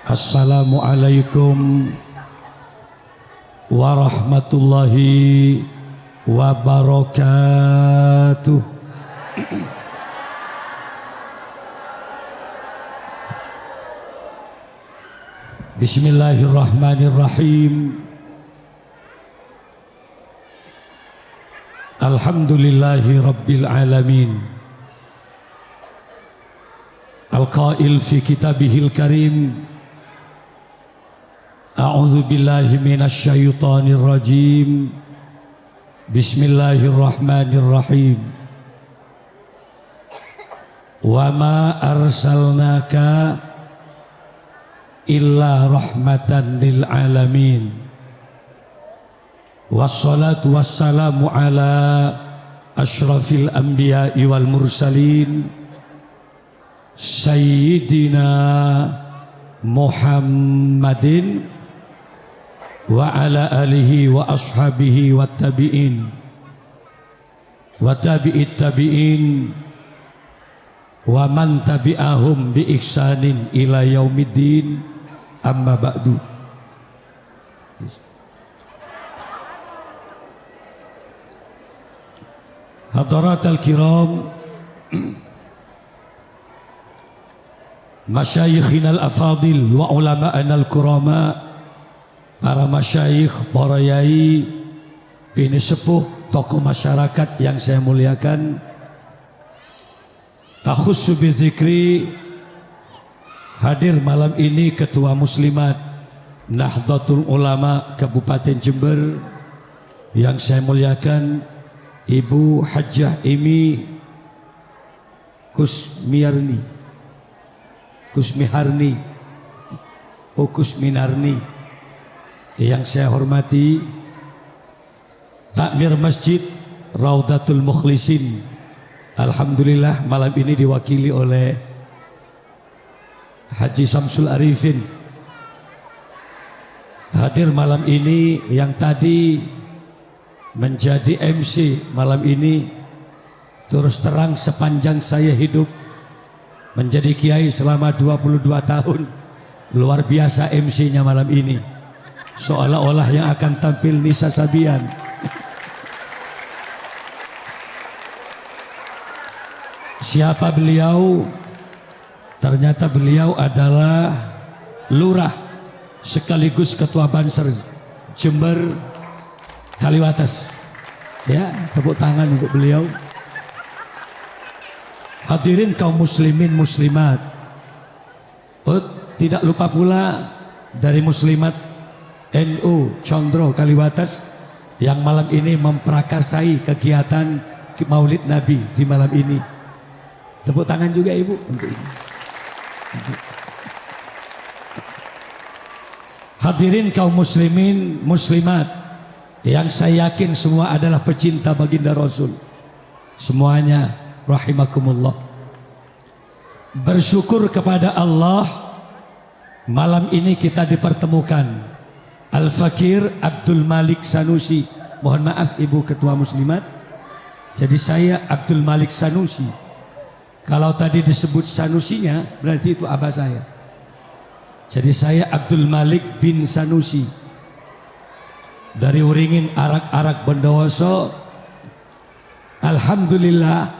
Assalamualaikum warahmatullahi wabarakatuh. Bismillahirrahmanirrahim. Alhamdulillahi rabbil alamin. Al-qail fi kitabihil karim, a'udzu billahi minasy syaithanir rajim. Bismillahirrahmanirrahim. Wa ma arsalnaka illa rahmatan lil alamin. Wassalatu wassalamu ala asyrafil anbiya'i wal mursalin Sayyidina Muhammadin wa ala alihi wa ashabihi wa tabi'in wa tabi'it tabi'in wa man tabi'ahum bi ihsanin ila yaumiddin, amma ba'du. Hadaratul kiram, masyayikhina al-afadil wa ulama'ana al-kurama, para masyayikh, para yai, bini sepuh, tokoh masyarakat yang saya muliakan. Akhussu bizikri, hadir malam ini Ketua Muslimat Nahdlatul Ulama Kabupaten Jember yang saya muliakan, Ibu Hajjah Imi Kusmiharni, Kusminarni, yang saya hormati Takmir Masjid Raudatul Mukhlisin. Alhamdulillah malam ini diwakili oleh Haji Samsul Arifin. Hadir malam ini yang tadi menjadi MC malam ini. Terus terang sepanjang saya hidup menjadi kiai selama 22 tahun, luar biasa MC-nya malam ini. Seolah-olah yang akan tampil Nisa Sabian. Siapa beliau? Ternyata beliau adalah lurah sekaligus ketua Banser Jember Kaliwates. Ya, tepuk tangan untuk beliau. Hadirin kaum muslimin muslimat, tidak lupa pula dari muslimat NU Condro Kaliwates yang malam ini memprakarsai kegiatan Maulid Nabi di malam ini. Tepuk tangan juga Ibu untuk ini. Hadirin kaum muslimin muslimat yang saya yakin semua adalah pecinta baginda Rasul, semuanya rahimakumullah. Bersyukur kepada Allah, malam ini kita dipertemukan. Al-Fakir Abdul Malik Sanusi, mohon maaf Ibu Ketua Muslimat, jadi saya Abdul Malik Sanusi. Kalau tadi disebut Sanusinya berarti itu abah saya. Jadi saya Abdul Malik bin Sanusi dari Uringin Arak-Arak Bondowoso. Alhamdulillah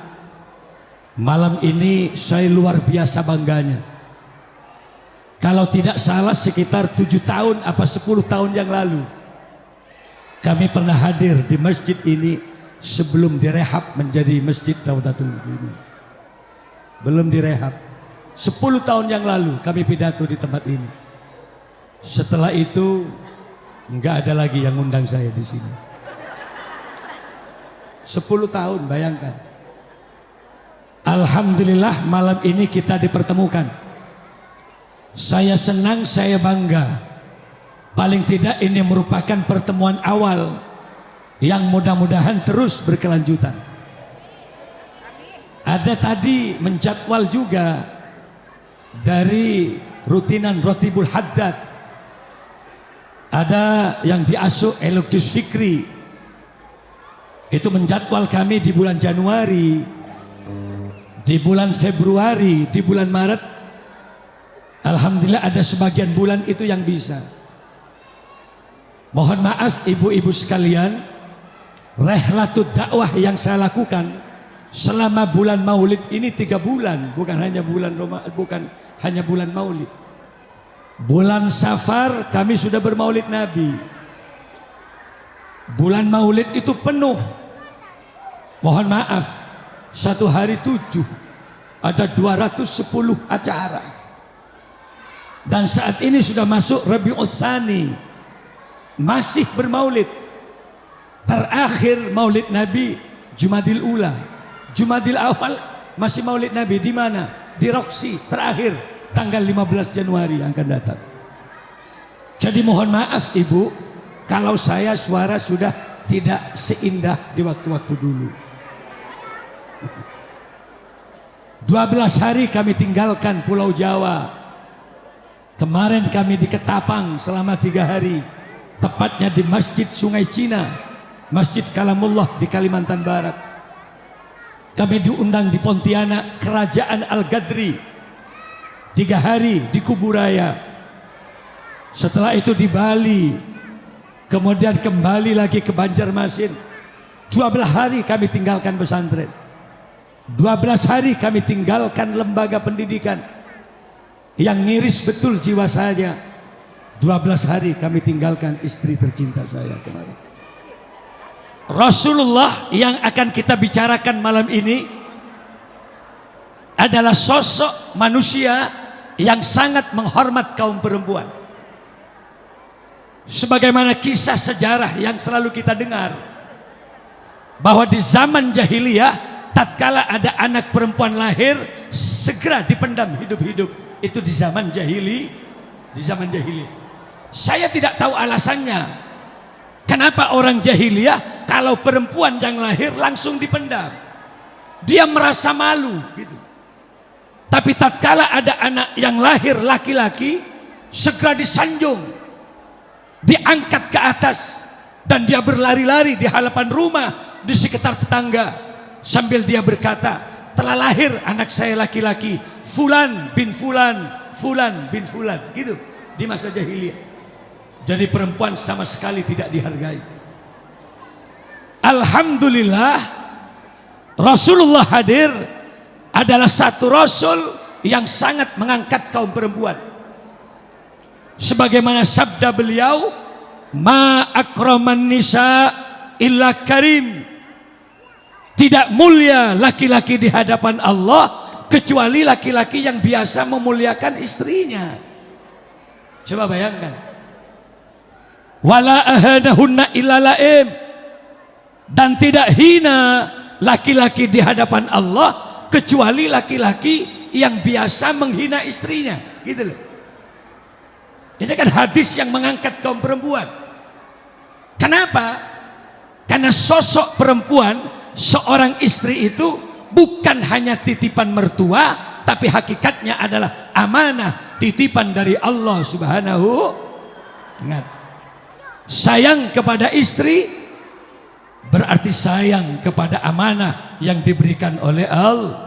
malam ini saya luar biasa bangganya. Kalau tidak salah sekitar 7 tahun apa 10 tahun yang lalu kami pernah hadir di masjid ini sebelum direhab menjadi Masjid Raudatul Muslimin. Belum direhab. 10 tahun yang lalu kami pidato di tempat ini. Setelah itu enggak ada lagi yang undang saya di sini. 10 tahun, bayangkan. Alhamdulillah malam ini kita dipertemukan. Saya senang, saya bangga. Paling tidak ini merupakan pertemuan awal yang mudah-mudahan terus berkelanjutan. Ada tadi menjadwal juga dari rutinan Rotibul Haddad. Ada yang diasuh Elukis Fikri. Itu menjadwal kami di bulan Januari, di bulan Februari, di bulan Maret Alhamdulillah ada sebagian bulan itu yang bisa. Mohon maaf ibu-ibu sekalian, rehlatud dakwah yang saya lakukan selama bulan Maulid ini 3 bulan, bukan hanya bulan Maulid. Bulan Safar kami sudah bermaulid Nabi. Bulan Maulid itu penuh. Mohon maaf, 1 hari 7 ada 210 acara. Dan saat ini sudah masuk Rabiul Tsani, masih bermaulid. Terakhir maulid Nabi Jumadil Ula, Jumadil Awal masih maulid Nabi di mana? Di Roksi, terakhir tanggal 15 Januari yang akan datang. Jadi mohon maaf ibu, kalau saya suara sudah tidak seindah di waktu-waktu dulu. 12 hari kami tinggalkan Pulau Jawa. Kemarin kami di Ketapang selama 3 hari. Tepatnya di Masjid Sungai Cina, Masjid Kalamullah di Kalimantan Barat. Kami diundang di Pontianak, Kerajaan Al-Gadri, 3 hari di Kuburaya. Setelah itu di Bali, kemudian kembali lagi ke Banjarmasin. 12 hari kami tinggalkan pesantren, 12 hari kami tinggalkan lembaga pendidikan yang ngiris betul jiwa saya. 12 hari kami tinggalkan istri tercinta saya kemarin. Rasulullah yang akan kita bicarakan malam ini adalah sosok manusia yang sangat menghormat kaum perempuan. Sebagaimana kisah sejarah yang selalu kita dengar, bahwa di zaman jahiliyah tatkala ada anak perempuan lahir segera dipendam hidup-hidup. Itu di zaman jahiliyah. Saya tidak tahu alasannya. Kenapa orang jahiliyah kalau perempuan yang lahir langsung dipendam? Dia merasa malu gitu. Tapi tatkala ada anak yang lahir laki-laki, segera disanjung, diangkat ke atas, dan dia berlari-lari di hadapan rumah, di sekitar tetangga, sambil dia berkata, telah lahir anak saya laki-laki, Fulan bin Fulan, Fulan bin Fulan, gitu di masa jahiliyah. Jadi perempuan sama sekali tidak dihargai. Alhamdulillah Rasulullah hadir adalah satu Rasul yang sangat mengangkat kaum perempuan. Sebagaimana sabda beliau, ma akraman nisa illa karim. Tidak mulia laki-laki di hadapan Allah kecuali laki-laki yang biasa memuliakan istrinya. Coba bayangkan. Wala ahadahunna illa laim. Dan tidak hina laki-laki di hadapan Allah kecuali laki-laki yang biasa menghina istrinya, gitu loh. Ini kan hadis yang mengangkat kaum perempuan. Kenapa? Karena sosok perempuan, seorang istri itu bukan hanya titipan mertua, tapi hakikatnya adalah amanah, titipan dari Allah Subhanahu. Ingat, sayang kepada istri berarti sayang kepada amanah yang diberikan oleh Allah.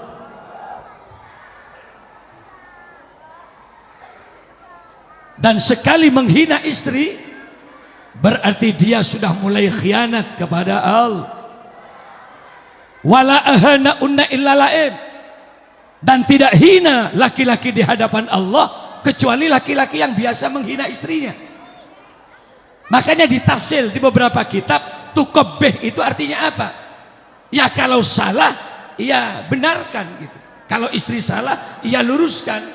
Dan sekali menghina istri berarti dia sudah mulai khianat kepada Allah. Wala ahana unna illa laim. Dan tidak hina laki-laki di hadapan Allah kecuali laki-laki yang biasa menghina istrinya. Makanya ditafsir di beberapa kitab, tuqabbih itu artinya apa? Ya kalau salah, ya benarkan gitu. Kalau istri salah, ya luruskan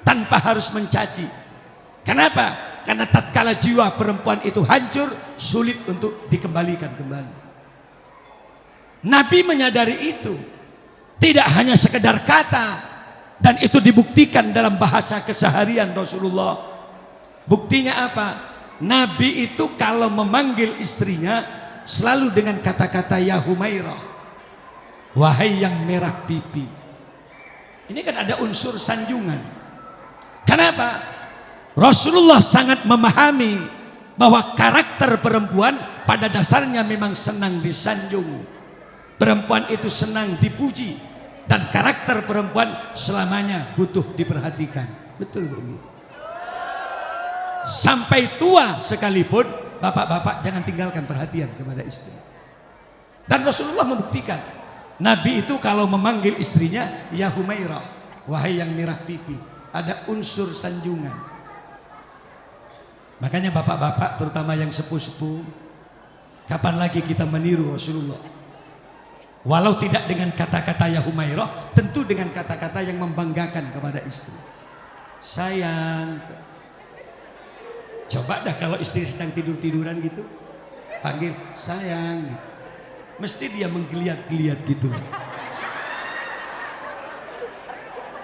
tanpa harus mencaci. Kenapa? Karena tatkala jiwa perempuan itu hancur, sulit untuk dikembalikan kembali. Nabi menyadari itu. Tidak hanya sekedar kata, dan itu dibuktikan dalam bahasa keseharian Rasulullah. Buktinya apa? Nabi itu kalau memanggil istrinya selalu dengan kata-kata ya Humairah, wahai yang merah pipi. Ini kan ada unsur sanjungan. Kenapa? Rasulullah sangat memahami bahwa karakter perempuan pada dasarnya memang senang disanjung. Perempuan itu senang dipuji, dan karakter perempuan selamanya butuh diperhatikan. Betul Bu? sampai tua sekalipun, bapak-bapak jangan tinggalkan perhatian kepada istri. Dan Rasulullah membuktikan, Nabi itu kalau memanggil istrinya, ya Humairah, wahai yang merah pipi, ada unsur sanjungan. Makanya bapak-bapak terutama yang sepuh-sepuh, kapan lagi kita meniru Rasulullah? Walau tidak dengan kata-kata ya Humairah, tentu dengan kata-kata yang membanggakan kepada istri. Sayang. Coba dah kalau istri sedang tidur-tiduran gitu, panggil sayang, mesti dia menggeliat-geliat gitu.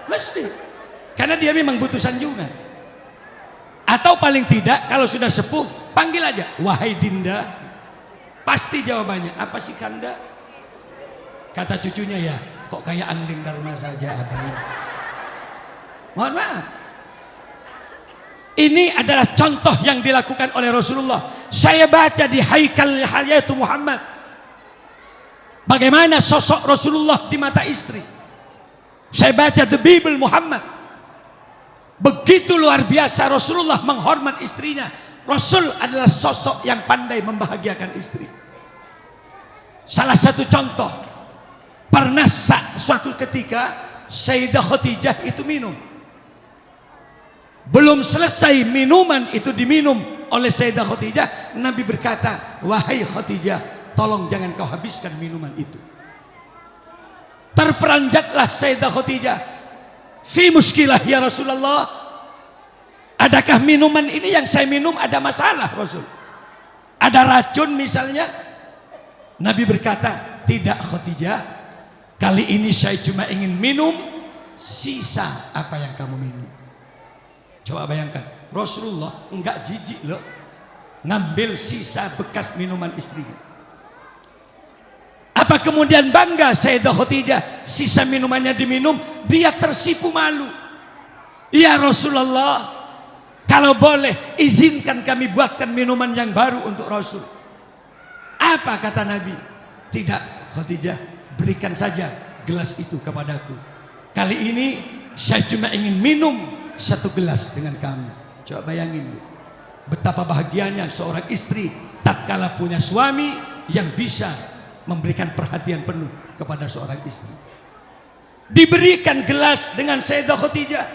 Mesti, karena dia memang butuh sanjungan. Atau paling tidak kalau sudah sepuh, panggil aja, wahai Dinda. Pasti jawabannya, apa sih Kanda? Kata cucunya, ya kok kayak Angling Dharma saja abang. Mohon maaf. Ini adalah contoh yang dilakukan oleh Rasulullah. Saya baca di Haikal Hayatu Muhammad, bagaimana sosok Rasulullah di mata istri. Saya baca The Bible Muhammad, begitu luar biasa Rasulullah menghormat istrinya. Rasul adalah sosok yang pandai membahagiakan istri. Salah satu contoh, pernah suatu ketika Sayyidah Khadijah itu minum. Belum selesai minuman itu diminum oleh Sayyidah Khadijah, Nabi berkata, wahai Khadijah, tolong jangan kau habiskan minuman itu. Terperanjatlah Sayyidah Khadijah, fi muskilah ya Rasulullah, adakah minuman ini yang saya minum ada masalah Rasul? Ada racun misalnya? Nabi berkata, tidak Khadijah, kali ini saya cuma ingin minum sisa apa yang kamu minum. Coba bayangkan, Rasulullah enggak jijik loh ngambil sisa bekas minuman istrinya. Apa kemudian bangga Sayyidah Khadijah sisa minumannya diminum? Dia tersipu malu. Ya Rasulullah, kalau boleh izinkan kami buatkan minuman yang baru untuk Rasul. Apa kata Nabi? Tidak Khadijah, berikan saja gelas itu kepadaku. Kali ini saya cuma ingin minum satu gelas dengan kamu. Coba bayangin betapa bahagianya seorang istri tatkala punya suami yang bisa memberikan perhatian penuh kepada seorang istri. Diberikan gelas dengan Sayyidah Khadijah.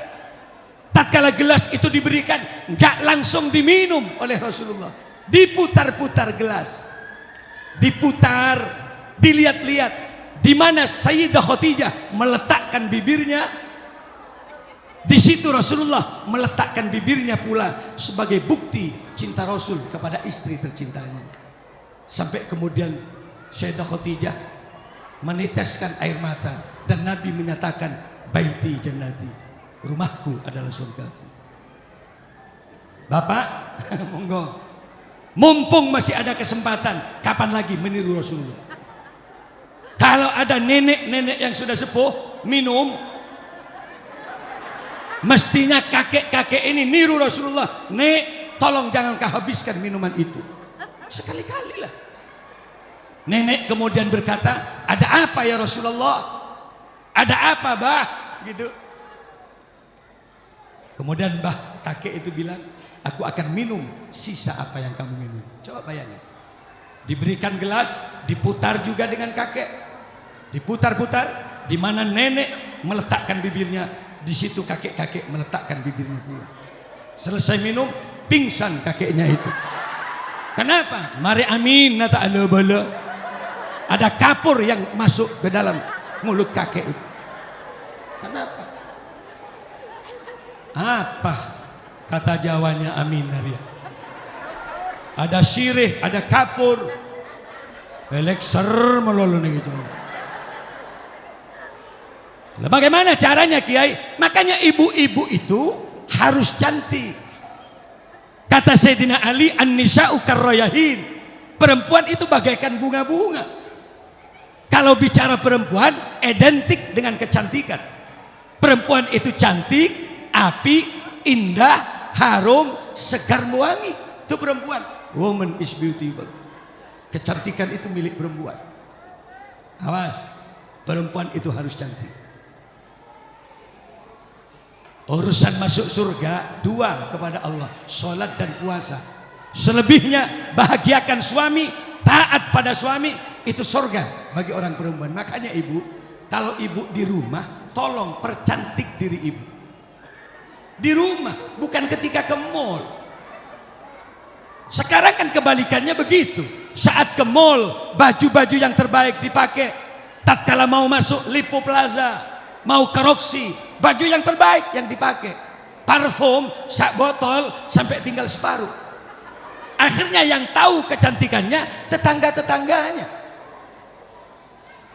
Tatkala gelas itu diberikan, enggak langsung diminum oleh Rasulullah. Diputar-putar gelas. Diputar, dilihat-lihat di mana Sayyidah Khadijah meletakkan bibirnya. Di situ Rasulullah meletakkan bibirnya pula sebagai bukti cinta Rasul kepada istri tercintanya. Sampai kemudian Sayyidah Khadijah meneteskan air mata dan Nabi menyatakan, baiti jannati, rumahku adalah surgaku. Bapak, monggo, mumpung masih ada kesempatan, kapan lagi meniru Rasulullah? Kalau ada nenek-nenek yang sudah sepuh minum, mestinya kakek-kakek ini niru Rasulullah. Nek, tolong jangan kau habiskan minuman itu. Sekali-kali lah. Nenek kemudian berkata, ada apa ya Rasulullah? Ada apa bah? Gitu. Kemudian bah kakek itu bilang, aku akan minum sisa apa yang kamu minum. Coba bayangin. Diberikan gelas, diputar juga dengan kakek. Diputar-putar, di mana nenek meletakkan bibirnya, di situ kakek-kakek meletakkan bibirnya pula. Selesai minum, pingsan kakeknya itu. Kenapa? Mari amin nata ala bala. Ada kapur yang masuk ke dalam mulut kakek itu. Kenapa? Apa kata Jawanya amin Naria? Ada sirih, ada kapur. Elekser melulu nih gitu. Bagaimana caranya Kiai? Makanya ibu-ibu itu harus cantik. Kata Sayyidina Ali, an-nisa'u karrayahin. Perempuan itu bagaikan bunga-bunga. Kalau bicara perempuan, identik dengan kecantikan. Perempuan itu cantik, api, indah, harum, segar mewangi. Itu perempuan. Woman is beautiful. Kecantikan itu milik perempuan. Awas, perempuan itu harus cantik. Urusan masuk surga dua kepada Allah, sholat dan puasa. Selebihnya bahagiakan suami, taat pada suami, itu surga bagi orang perempuan. Makanya ibu, kalau ibu di rumah, tolong percantik diri ibu. Di rumah, bukan ketika ke mall. Sekarang kan kebalikannya begitu. Saat ke mall, baju-baju yang terbaik dipakai. Tatkala mau masuk Lipo Plaza, mau ke Roxy, baju yang terbaik yang dipakai. Parfum sak botol sampai tinggal separuh. Akhirnya yang tahu kecantikannya tetangga-tetangganya.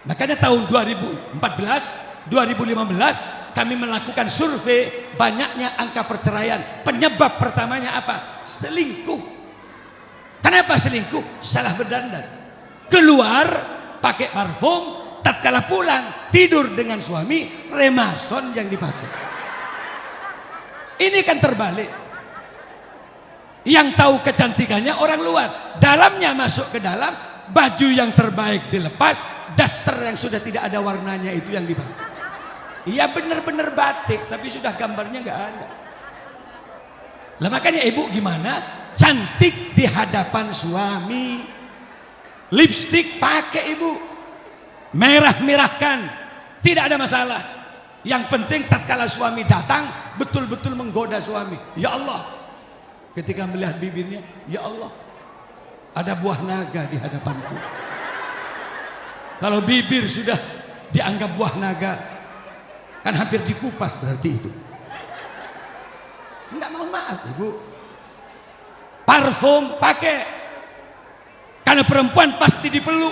Makanya tahun 2014, 2015 kami melakukan survei, banyaknya angka perceraian. Penyebab pertamanya apa? Selingkuh. Kenapa selingkuh? Salah berdandan. Keluar pakai parfum, tatkala pulang tidur dengan suami, remason yang dipakai. Ini kan terbalik. Yang tahu kecantikannya orang luar, dalamnya masuk ke dalam, baju yang terbaik dilepas, daster yang sudah tidak ada warnanya itu yang dipakai. Iya benar-benar batik, tapi sudah gambarnya nggak ada. Lah makanya ibu gimana? Cantik di hadapan suami. Lipstik pakai ibu. Merah-merahkan, tidak ada masalah. Yang penting tatkala suami datang betul-betul menggoda suami. Ya Allah, ketika melihat bibirnya, ya Allah, ada buah naga di hadapanku. Kalau bibir sudah dianggap buah naga, kan hampir dikupas berarti itu. Enggak mau maaf ibu. Parfum pakai, karena perempuan pasti dipeluk,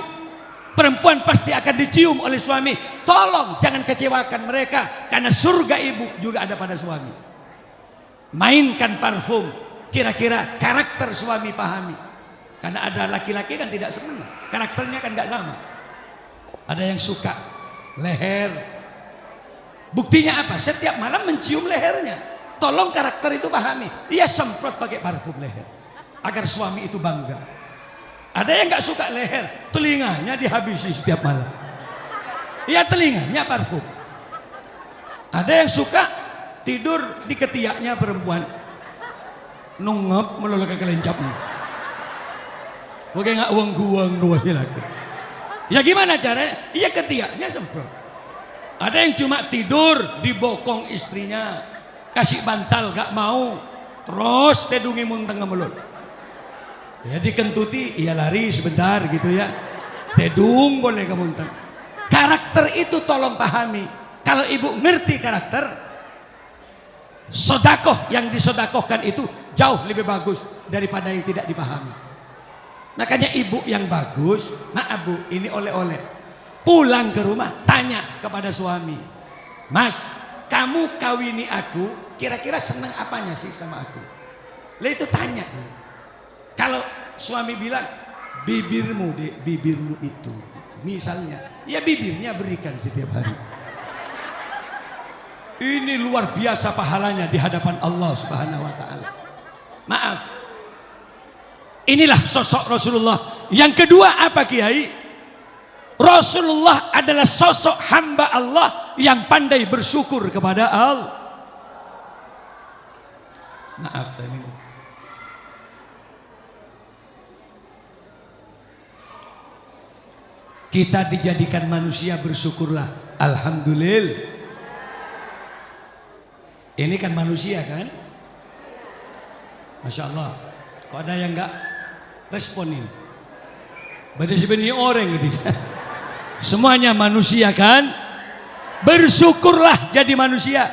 perempuan pasti akan dicium oleh suami. Tolong jangan kecewakan mereka, karena surga ibu juga ada pada suami. Mainkan parfum, kira-kira karakter suami pahami. Karena ada laki-laki kan tidak senang, karakternya kan gak sama. Ada yang suka leher. Buktinya apa? Setiap malam mencium lehernya. Tolong karakter itu pahami. Ia semprot pakai parfum leher agar suami itu bangga. Ada yang gak suka leher, telinganya dihabisi setiap malam. Ia telinganya parfum. Ada yang suka tidur di ketiaknya perempuan, nungep melolokan kelencapnya. Oke gak uang-uang luasnya lagi. Ya gimana caranya? Ia ketiaknya semprot. Ada yang cuma tidur di bokong istrinya, kasih bantal gak mau, terus tedungi munteng ngemelut. Ya dikentuti, ia lari sebentar gitu ya. Tedung boleh kemunteng. Karakter itu tolong pahami. Kalau ibu ngerti karakter, sodakoh yang disodakohkan itu jauh lebih bagus daripada yang tidak dipahami. Makanya ibu yang bagus, maaf bu, ini oleh-oleh. Pulang ke rumah, tanya kepada suami, Mas, kamu kawini aku, kira-kira senang apanya sih sama aku? Lah itu tanya. Kalau suami bilang, bibirmu deh, bibirmu itu, misalnya, ya bibirnya berikan setiap hari. Ini luar biasa pahalanya di hadapan Allah Subhanahu wa taala. Maaf. Inilah sosok Rasulullah. Yang kedua apa Kiai? Rasulullah adalah sosok hamba Allah yang pandai bersyukur kepada Allah. Maaf saya minum. Kita dijadikan manusia, bersyukurlah. Alhamdulillah. Ini kan manusia kan? Masya Allah. Kok ada yang gak responin? Berarti sebenarnya orang gitu. Semuanya manusia kan? Bersyukurlah jadi manusia.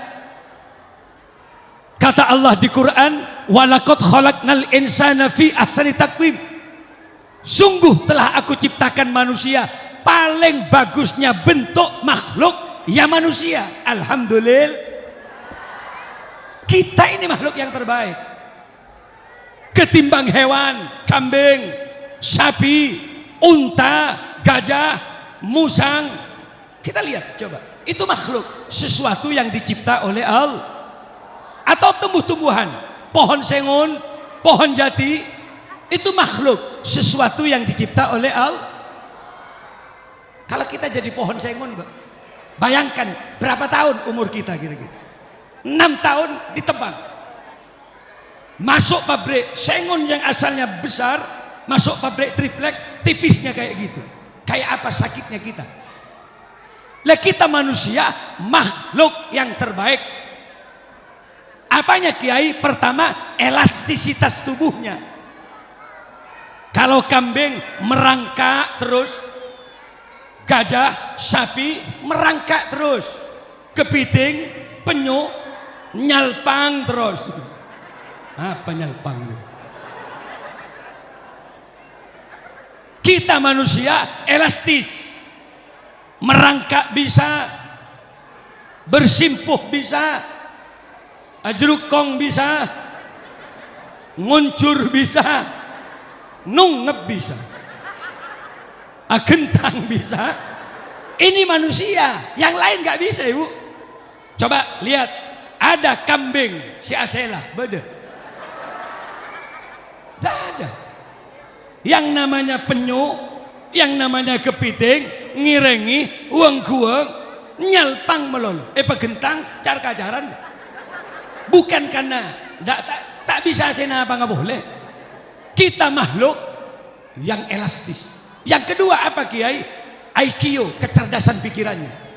Kata Allah di Quran, walaqad khalaqnal insana fi ahsani taqwim. Sungguh telah aku ciptakan manusia paling bagusnya bentuk makhluk ya manusia. Alhamdulillah. Kita ini makhluk yang terbaik. Ketimbang hewan, kambing, sapi, unta, gajah, musang. Kita lihat coba. Itu makhluk, sesuatu yang dicipta oleh Allah. Atau tumbuh-tumbuhan, pohon sengon, pohon jati, itu makhluk, sesuatu yang dicipta oleh Allah. Kalau kita jadi pohon sengon, bayangkan berapa tahun umur kita kira-kira. 6 tahun ditebang. Masuk pabrik sengon yang asalnya besar, masuk pabrik triplek, tipisnya kayak gitu. Kayak apa sakitnya kita? Lah kita manusia makhluk yang terbaik. Apanya Kiai? Pertama, elastisitas tubuhnya. Kalau kambing merangkak terus, gajah, sapi merangkak terus, kepiting, penyu nyalpang terus. Apa nyalpang? Kita manusia elastis, merangkak bisa, bersimpuh bisa, ajrukong bisa, nguncur bisa, nungep bisa, agentang bisa. Ini manusia, yang lain nggak bisa ibu. Coba lihat, ada kambing si Asela, beda. Tidak ada. Yang namanya penyu, yang namanya kepiting, ngirengi, uang-uang, nyalpang melol. Pegentang, car kacaran. Bukan karena tak bisa sena apa nggak boleh. Kita makhluk yang elastis. Yang kedua apa Kiai? IQ, kecerdasan pikirannya.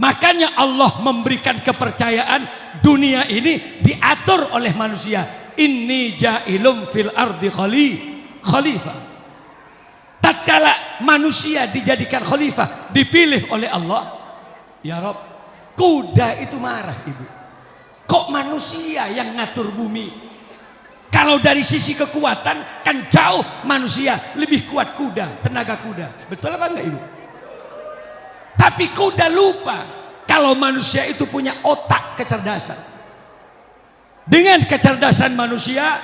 Makanya Allah memberikan kepercayaan dunia ini diatur oleh manusia. Inni ja'ilum fil ardi khalifah. Tatkala manusia dijadikan khalifah, dipilih oleh Allah, ya Rob, kuda itu marah ibu. Kok manusia yang ngatur bumi? Kalau dari sisi kekuatan kan jauh manusia lebih kuat kuda, tenaga kuda. Betul apa enggak ibu? Tapi kuda lupa kalau manusia itu punya otak kecerdasan. Dengan kecerdasan manusia,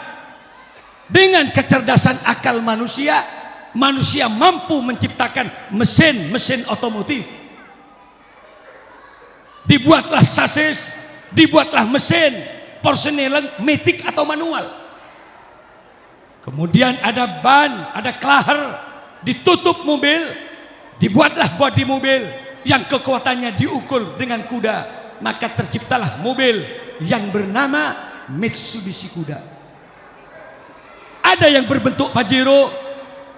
dengan kecerdasan akal manusia, manusia mampu menciptakan mesin otomotif. Dibuatlah sasis, dibuatlah mesin, porsenelen, metik atau manual. Kemudian ada ban, ada klaher, ditutup mobil, dibuatlah bodi mobil yang kekuatannya diukur dengan kuda. Maka terciptalah mobil yang bernama Mitsubishi kuda. Ada yang berbentuk Pajero,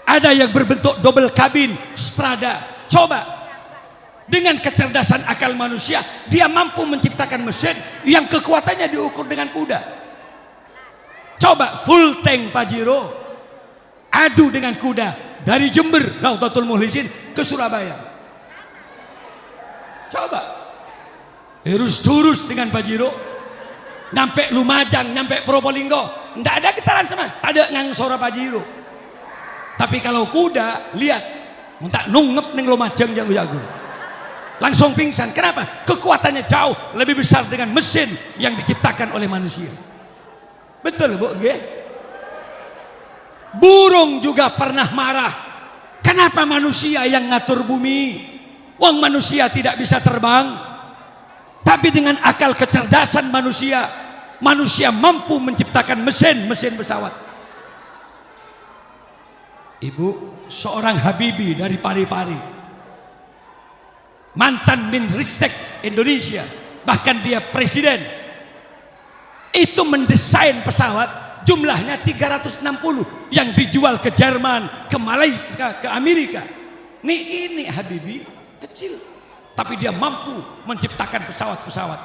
ada yang berbentuk double kabin Strada. Coba dengan kecerdasan akal manusia, dia mampu menciptakan mesin yang kekuatannya diukur dengan kuda. Coba full tank Pajero adu dengan kuda dari Jember Raudatul Muhlisin ke Surabaya. Coba lurus dengan Pajero, nyampe Lumajang, nyampe Probolinggo, ndak ada getaran sama, tak ada ngang suara Pajero. Tapi kalau kuda, lihat, minta nungep neng Lumajang yang jago, langsung pingsan. Kenapa? Kekuatannya jauh lebih besar dengan mesin yang diciptakan oleh manusia. Betul bu? Nggih? Burung juga pernah marah. Kenapa manusia yang ngatur bumi? Wong manusia tidak bisa terbang. Tapi dengan akal kecerdasan manusia, manusia mampu menciptakan mesin pesawat. Ibu, seorang Habibie dari Pari-Pari, mantan Menristek Indonesia, bahkan dia presiden, itu mendesain pesawat jumlahnya 360 yang dijual ke Jerman, ke Malaysia, ke Amerika. Ini Habibie kecil, tapi dia mampu menciptakan pesawat-pesawat.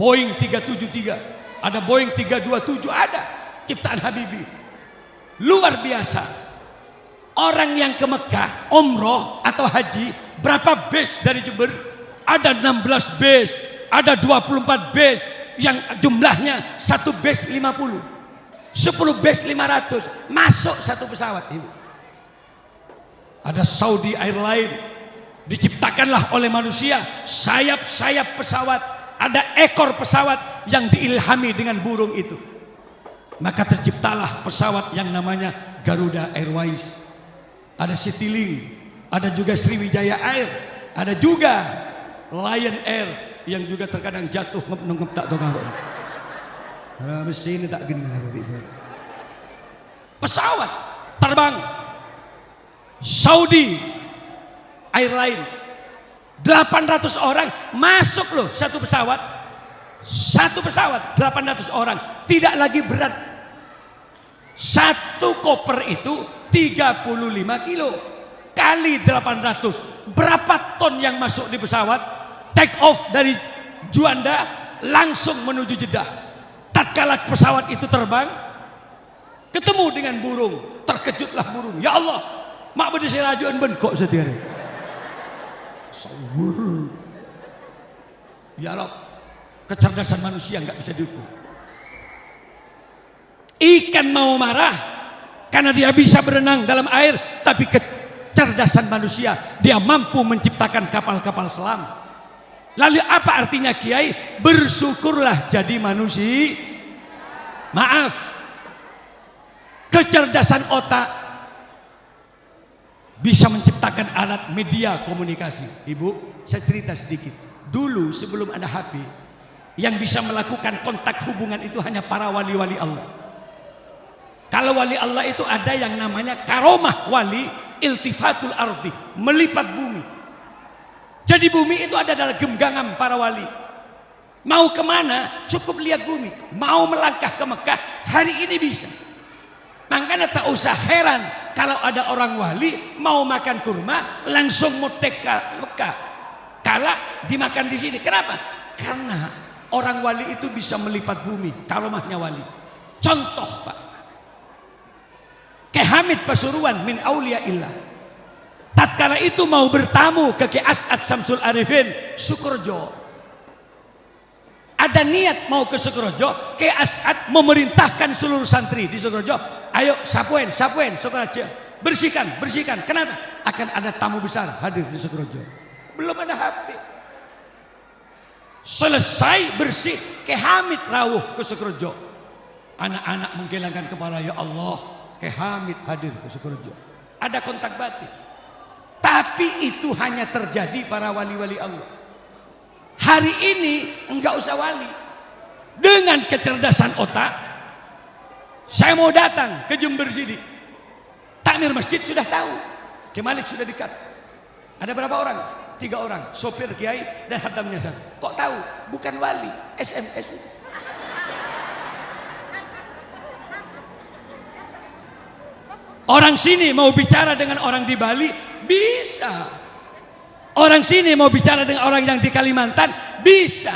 Boeing 373, ada Boeing 327, ada ciptaan Habibie. Luar biasa. Orang yang ke Mekah, umroh atau haji, berapa base dari Jember? Ada 16 base, ada 24 base, yang jumlahnya satu base 50, 10 base 500, masuk satu pesawat. Ada Saudi Airlines, diciptakanlah oleh manusia sayap-sayap pesawat, ada ekor pesawat yang diilhami dengan burung itu. Maka terciptalah pesawat yang namanya Garuda Airways. Ada Citylink, ada juga Sriwijaya Air, ada juga Lion Air yang juga terkadang jatuh ngep tak tahu. Mesin tak genar. Pesawat terbang Saudi Airline 800 orang masuk loh satu pesawat. Satu pesawat 800 orang, tidak lagi berat. Satu koper itu 35 kilo kali 800. Berapa ton yang masuk di pesawat? Take off dari Juanda langsung menuju Jeddah. Tatkala pesawat itu terbang, ketemu dengan burung, terkejutlah burung. Ya Allah, mak bede sirajuan ben kok setiare. Ya Allah, kecerdasan manusia nggak bisa diukur. Ikan mau marah karena dia bisa berenang dalam air, tapi kecerdasan manusia dia mampu menciptakan kapal-kapal selam. Lalu apa artinya Kiai? Bersyukurlah jadi manusia. Maaf, kecerdasan otak bisa menciptakan alat media komunikasi. Ibu, saya cerita sedikit. Dulu sebelum ada HP, yang bisa melakukan kontak hubungan itu hanya para wali-wali Allah. Kalau wali Allah itu ada yang namanya karomah wali, iltifatul ardi, melipat bumi. Jadi bumi itu ada dalam genggaman para wali. Mau kemana cukup lihat bumi. Mau melangkah ke Mekah hari ini bisa. Makanya tak usah heran kalau ada orang wali mau makan kurma langsung mutek ke Mekah. Kala dimakan di sini. Kenapa? Karena orang wali itu bisa melipat bumi. Karomahnya wali. Contoh Pak, Kyai Hamid Pasuruan min aulia illah. Tatkala itu mau bertamu ke Kyai As'ad Syamsul Arifin Sukorejo. Ada niat mau ke Sukorejo, Kyai As'ad memerintahkan seluruh santri di Sukorejo, ayo sapuen Sukorejo, bersihkan. Kenapa? Akan ada tamu besar hadir di Sukorejo. Belum ada HP. Selesai bersih, Kyai Hamid rawuh ke Sukorejo. Anak-anak menggelangkan kepala, ya Allah, Kyai Hamid hadir ke Sukorejo. Ada kontak batin. Tapi itu hanya terjadi para wali-wali Allah. Hari ini enggak usah wali. Dengan kecerdasan otak, saya mau datang ke Jember sini. Takmir masjid sudah tahu. Kyai Malik sudah dekat. Ada berapa orang? 3 orang. Sopir kiai dan hatamnya satu. Kok tahu? Bukan wali. SMS. Orang sini mau bicara dengan orang di Bali, bisa. Orang sini mau bicara dengan orang yang di Kalimantan, bisa.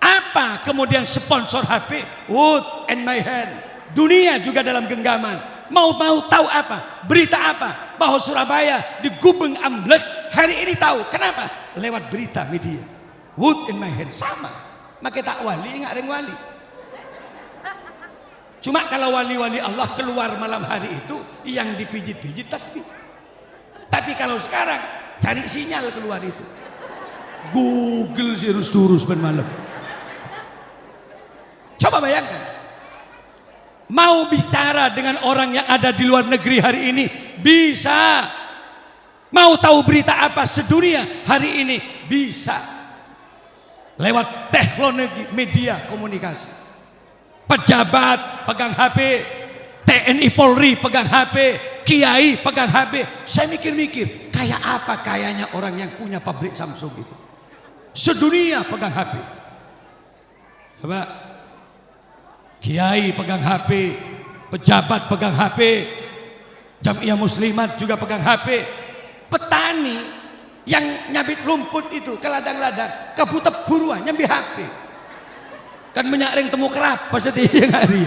Apa kemudian sponsor HP? Wood and my hand. Dunia juga dalam genggaman. Mau tahu apa? Berita apa? Bahwa Surabaya di Gubeng ambles, hari ini tahu. Kenapa? Lewat berita media. Wood in my hand. Sama. Maka tak wali, enggak ada yang wali. Cuma kalau wali-wali Allah keluar malam hari itu yang dipijit-pijit tasbih. Tapi kalau sekarang cari sinyal keluar itu. Google sirus-turus ben malam. Coba bayangkan. Mau bicara dengan orang yang ada di luar negeri hari ini bisa. Mau tahu berita apa sedunia hari ini bisa. Lewat teknologi media komunikasi. Pejabat pegang HP, TNI Polri pegang HP, Kiai pegang HP. Saya mikir-mikir, kayak apa kayaknya orang yang punya pabrik Samsung itu. Sedunia pegang HP. Coba, Kiai pegang HP, pejabat pegang HP, Jamiah Muslimat juga pegang HP. Petani yang nyabit rumput itu ke ladang-ladang, kebutuh buruan nyambi HP. Kan menyaring temu kerap pas yang hari.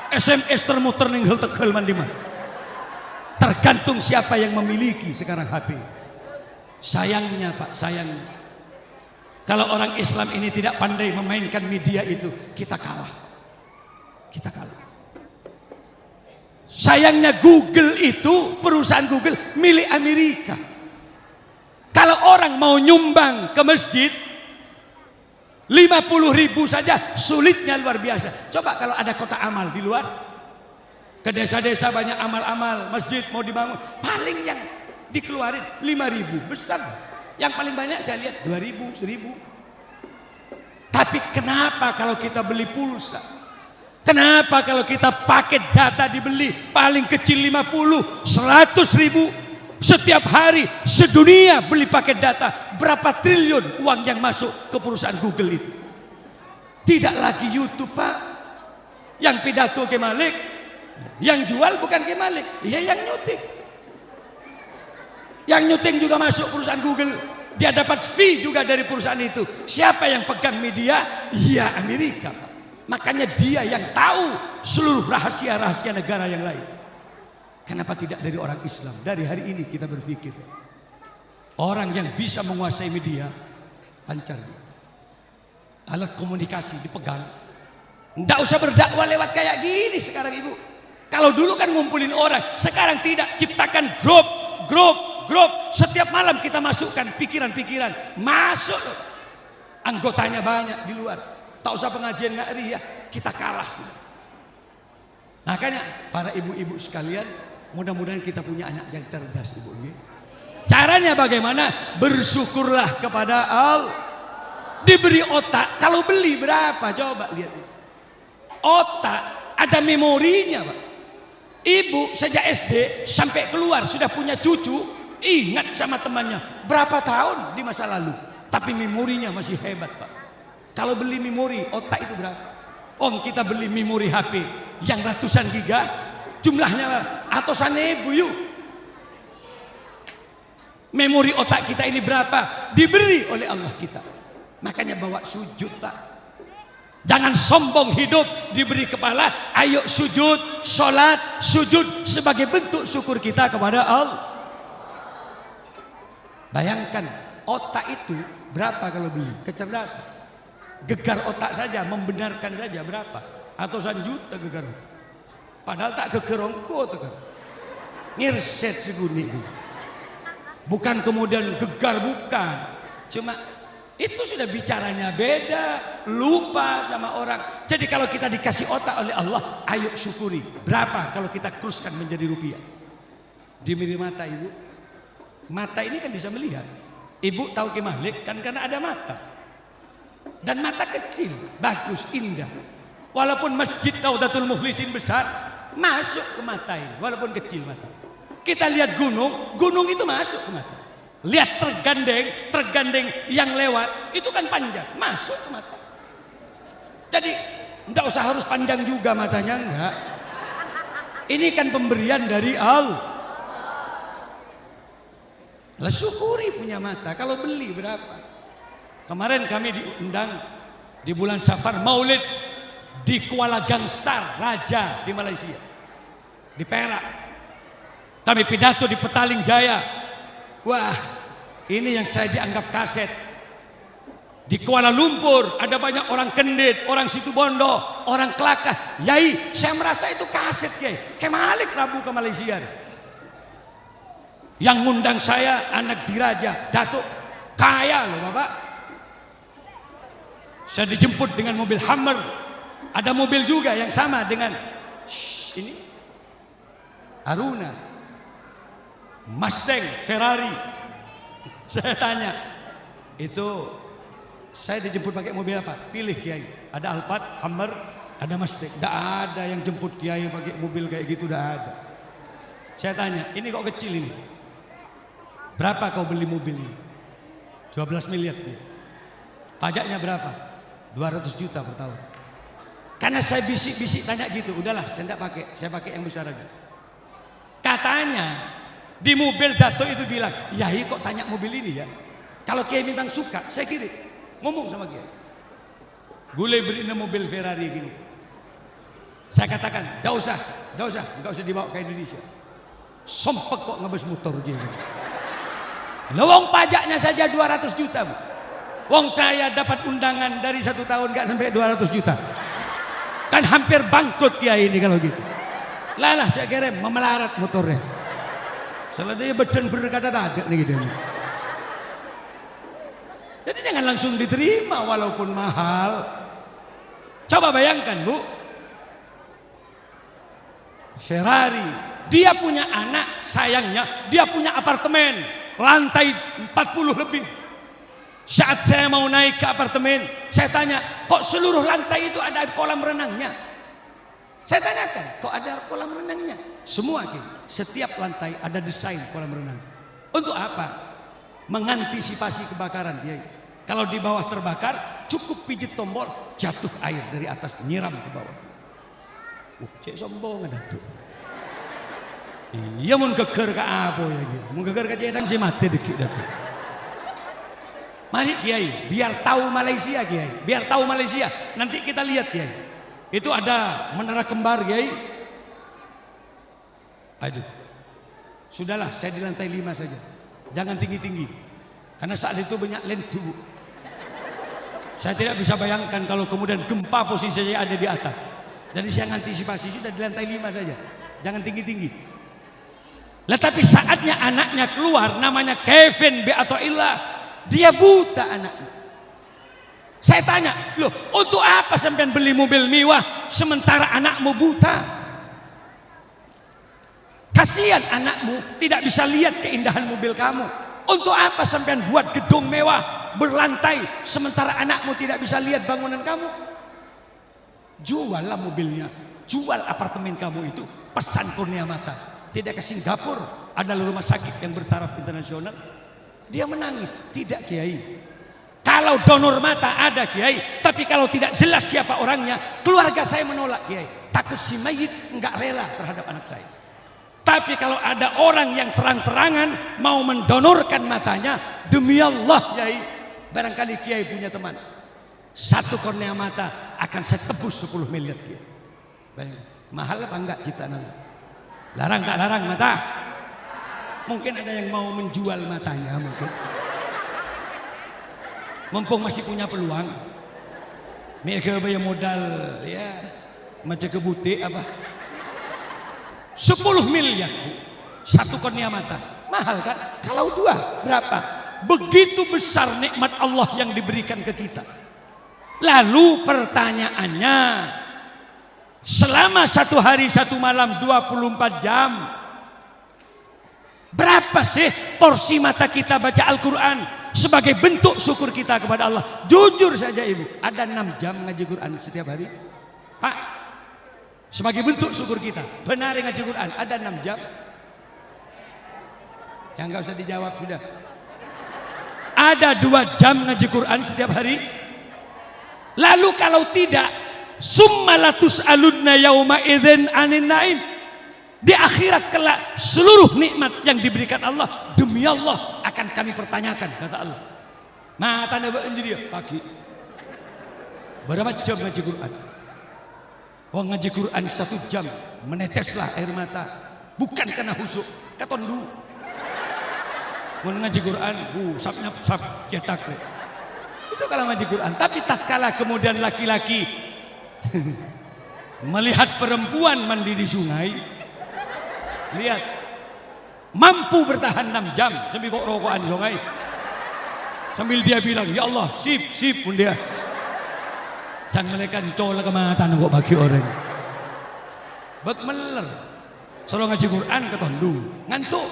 SMS termuter ninggel tegel mandiman. Tergantung siapa yang memiliki sekarang HP. Sayangnya Pak, sayangnya. Kalau orang Islam ini tidak pandai memainkan media itu, kita kalah. Kita kalah. Sayangnya Google itu, perusahaan Google milik Amerika. Kalau orang mau nyumbang ke masjid 50.000 saja sulitnya luar biasa. Coba kalau ada kota amal di luar, ke desa-desa banyak amal-amal, masjid mau dibangun, paling yang dikeluarin 5.000 besar. Yang paling banyak saya lihat 2.000, 1.000. Tapi kenapa kalau kita beli pulsa? Kenapa kalau kita pakai data dibeli paling kecil 50, 100.000 setiap hari sedunia beli paket data, berapa triliun uang yang masuk ke perusahaan Google itu? Tidak lagi YouTube, Pak. Yang pidato Kiai Malik, yang jual bukan Kiai Malik, ya yang nyuting. Yang nyuting juga masuk perusahaan Google. Dia dapat fee juga dari perusahaan itu. Siapa yang pegang media? Ya Amerika, Pak. Makanya dia yang tahu seluruh rahasia-rahasia negara yang lain. Kenapa tidak dari orang Islam? Dari hari ini kita berpikir, orang yang bisa menguasai media, lancar. Alat komunikasi dipegang. Tidak usah berdakwah lewat kayak gini sekarang Ibu. Kalau dulu kan ngumpulin orang, sekarang tidak. Ciptakan grup. Setiap malam kita masukkan pikiran-pikiran. Masuk loh. Anggotanya banyak di luar. Tak usah pengajian ngari ya, kita kalah. Makanya para ibu-ibu sekalian, mudah-mudahan kita punya anak yang cerdas Ibu. Caranya bagaimana? Bersyukurlah kepada Allah. Diberi otak, kalau beli berapa? Coba lihat. Otak ada memorinya, Pak. Ibu sejak SD sampai keluar sudah punya cucu, ingat sama temannya berapa tahun di masa lalu, tapi memorinya masih hebat, Pak. Kalau beli memori, otak itu berapa? Om, kita beli memori HP yang ratusan giga, jumlahnya ratusan ribu yuk. Memori otak kita ini berapa? Diberi oleh Allah kita. Makanya bawa sujud, Pak. Jangan sombong hidup diberi kepala. Ayo sujud, sholat, sujud sebagai bentuk syukur kita kepada Allah. Bayangkan otak itu berapa kalau beli? Kecerdasan. Gegar otak saja, membenarkan saja berapa? Ratusan juta gegar otak. Padahal tak gegerongko tuh kan. Ngirset seguni. Bukan kemudian gegar, bukan. Cuma itu sudah bicaranya beda, lupa sama orang. Jadi kalau kita dikasih otak oleh Allah, ayo syukuri. Berapa kalau kita teruskan menjadi rupiah? Dimiri mata Ibu. Mata ini kan bisa melihat. Ibu tahu Kiai Malik kan karena ada mata. Dan mata kecil, bagus, indah. Walaupun masjid Raudatul Mukhlisin besar, masuk ke mata ini, walaupun kecil mata. Kita lihat gunung, gunung itu masuk ke mata. Lihat tergandeng yang lewat, itu kan panjang, masuk ke mata. Jadi tidak usah harus panjang juga matanya, enggak. Ini kan pemberian dari Allah. Lah syukuri punya mata. Kalau beli berapa? Kemarin kami diundang di bulan Safar Maulid di Kuala Gangstar, Raja di Malaysia, di Perak. Kami pidato di Petaling Jaya. Wah, ini yang saya dianggap kaset. Di Kuala Lumpur ada banyak orang Kendit, orang Situbondo, orang Kelakah. Yai, saya merasa itu kaset Kiai. Kiai Malik Rabu ke Malaysia. Yang ngundang saya anak diraja, Datuk kaya loh Bapak. Saya dijemput dengan mobil Hummer. Ada mobil juga yang sama dengan ini Aruna, Mustang, Ferrari. Saya tanya, itu saya dijemput pakai mobil apa? Pilih Kiai. Ada Alphard, Hummer, ada Mustang. Tidak ada yang jemput Kiai pakai mobil kayak gitu, tidak ada. Saya tanya, ini kok kecil ini? Berapa kau beli mobil ini? 12 miliar. Pajaknya berapa? 200 juta per tahun. Karena saya bisik-bisik tanya gitu, udahlah saya tidak pakai, saya pakai yang besar aja. Katanya di mobil Dato itu bilang, Yai kok tanya mobil ini ya? Kalau Kiai memang suka, saya kirim. Ngomong sama Kiai. Boleh beri mobil Ferrari gini. Saya katakan, enggak usah dibawa ke Indonesia. Sompek kok ngebes motor aja. Lewong pajaknya saja 200 juta. Bu. Wong saya dapat undangan dari 1 tahun enggak sampai 200 juta. Kan hampir bangkrut Kiai ini kalau gitu. Lalah saya kirim memelarat motornya. Soalnya dia badan berkata-kata nih gitu. Jadi jangan langsung diterima walaupun mahal. Coba bayangkan Bu. Ferrari, dia punya anak, sayangnya dia punya apartemen lantai 40 lebih. Saat saya mau naik ke apartemen, saya tanya, kok seluruh lantai itu ada kolam renangnya? Saya tanyakan, kok ada kolam renangnya? Semua, setiap lantai ada desain kolam renang. Untuk apa? Mengantisipasi kebakaran. Ya. Kalau di bawah terbakar, cukup pijit tombol, jatuh air dari atas, nyiram ke bawah. Cek sombong ada tuh. Iya mun geger ke apa ya gitu. Mun geger ke cedang si mati dikit dah tuh. Mari Kiai, biar tahu Malaysia Kiai, biar tahu Malaysia. Nanti kita lihat Kiai. Itu ada menara kembar Kiai. Aduh. Sudahlah, saya di lantai 5 saja. Jangan tinggi-tinggi. Karena saat itu banyak lentu. Saya tidak bisa bayangkan kalau kemudian gempa posisi saya ada di atas. Jadi saya antisipasi sudah di lantai 5 saja. Jangan tinggi-tinggi. Lah tapi saatnya anaknya keluar, namanya Kevin Beatoillah, dia buta anaknya. Saya tanya, loh untuk apa sampean beli mobil mewah sementara anakmu buta? Kasihan anakmu tidak bisa lihat keindahan mobil kamu. Untuk apa sampean buat gedung mewah berlantai sementara anakmu tidak bisa lihat bangunan kamu? Juallah mobilnya, jual apartemen kamu itu. Pesan Kurnia Mata, tidak ke Singapura, ada rumah sakit yang bertaraf internasional. Dia menangis, tidak Kiai. Kalau donor mata ada Kiai, tapi kalau tidak jelas siapa orangnya, keluarga saya menolak Kiai. Takut si mayit enggak rela terhadap anak saya. Tapi kalau ada orang yang terang-terangan mau mendonorkan matanya, demi Allah Kiai, barangkali Kiai punya teman, satu kornea mata akan saya tebus 10 miliar Kiai. Mahal apa enggak ciptaan Allah? Larang tak larang mata? Mungkin ada yang mau menjual matanya mungkin. Mumpung masih punya peluang. Mereka bayar modal ya macam ke butik apa? 10 miliar Bu. Satu kornea mata. Mahal kan? Kalau 2 berapa? Begitu besar nikmat Allah yang diberikan ke kita. Lalu pertanyaannya, selama 1 hari 1 malam 24 jam, berapa sih porsi mata kita baca Al-Quran sebagai bentuk syukur kita kepada Allah? Jujur saja Ibu, ada 6 jam ngaji Quran setiap hari Pak, sebagai bentuk syukur kita. Benar ngaji Quran ada 6 jam. Yang enggak usah dijawab sudah. Ada 2 jam ngaji Quran setiap hari. Lalu kalau tidak, summalatus aludna yauma idzin anin naim. Di akhirat kelak seluruh nikmat yang diberikan Allah, demi Allah akan kami pertanyakan, kata Allah. Mata nabak dia pagi. Berapa jam ngaji Quran? Oh ngaji Quran 1 jam, meneteslah air mata. Bukan karena husuk, katondu. Mau ngaji Quran, sap cetak. Itu kalau ngaji Quran. Tapi tatkala kemudian laki-laki melihat perempuan mandi di sungai, lihat mampu bertahan 6 jam sambil kok rokokan di sungai, sambil dia bilang ya Allah sip pun dia jangan melekan cola kematan kok bagi orang bak meler selalu ngaji Quran ketondu ngantuk.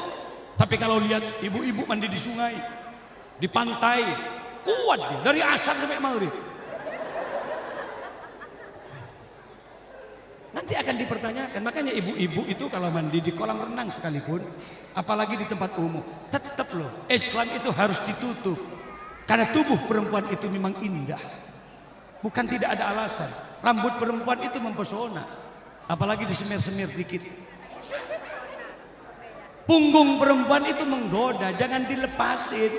Tapi kalau lihat ibu-ibu mandi di sungai, di pantai, kuat dia dari asar sampai maghrib. Nanti akan dipertanyakan. Makanya ibu-ibu itu kalau mandi di kolam renang sekalipun, apalagi di tempat umum, tetap loh Islam itu harus ditutup. Karena tubuh perempuan itu memang indah. Bukan tidak ada alasan. Rambut perempuan itu mempesona. Apalagi disemir-semir dikit. Punggung perempuan itu menggoda, jangan dilepasin.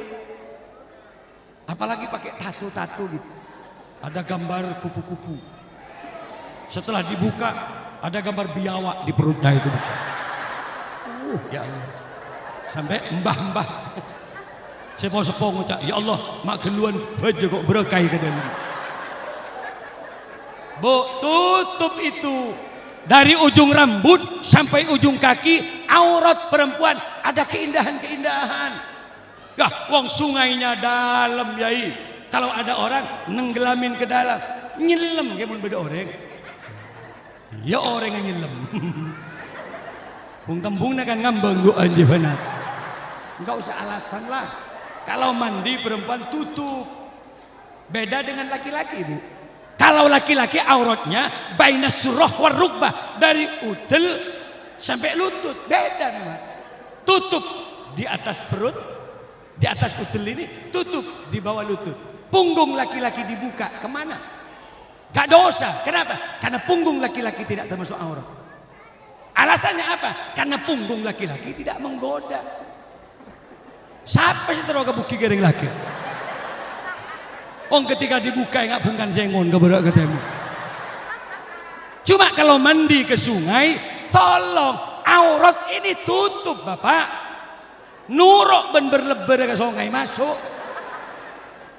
Apalagi pakai tato-tato gitu. Ada gambar kupu-kupu. Setelah dibuka ada gambar biawak di perutnya itu besar. Ya Allah. Sampai mbah-mbah sepo-sepo ngucap, ya Allah mak geluan baja kok berkah ke dalam. Bu, tutup itu. Dari ujung rambut sampai ujung kaki, aurat perempuan ada keindahan-keindahan. Ya, wong sungainya dalam yai. Kalau ada orang nenggelamin ke dalam, nyelam kayak beda orang. Ya orang yang nyelam. Bung tembungnya kan ngambang gua anjir benar. Enggak usah alasan lah. Kalau mandi perempuan tutup. Beda dengan laki-laki Bu. Kalau laki-laki auratnya baina surah war rukbah, dari udel sampai lutut, beda memang. Tutup di atas perut, di atas udel ini tutup di bawah lutut. Punggung laki-laki dibuka, kemana? Gak dosa. Kenapa? Karena punggung laki-laki tidak termasuk aurat. Alasannya apa? Karena punggung laki-laki tidak menggoda. Siapa sih terlalu kebuki gereng laki? Ketika dibuka nggak bungkan sengon keberak ketemu. Cuma kalau mandi ke sungai, tolong aurat ini tutup bapak. Nurok ben berlebar ke sungai masuk.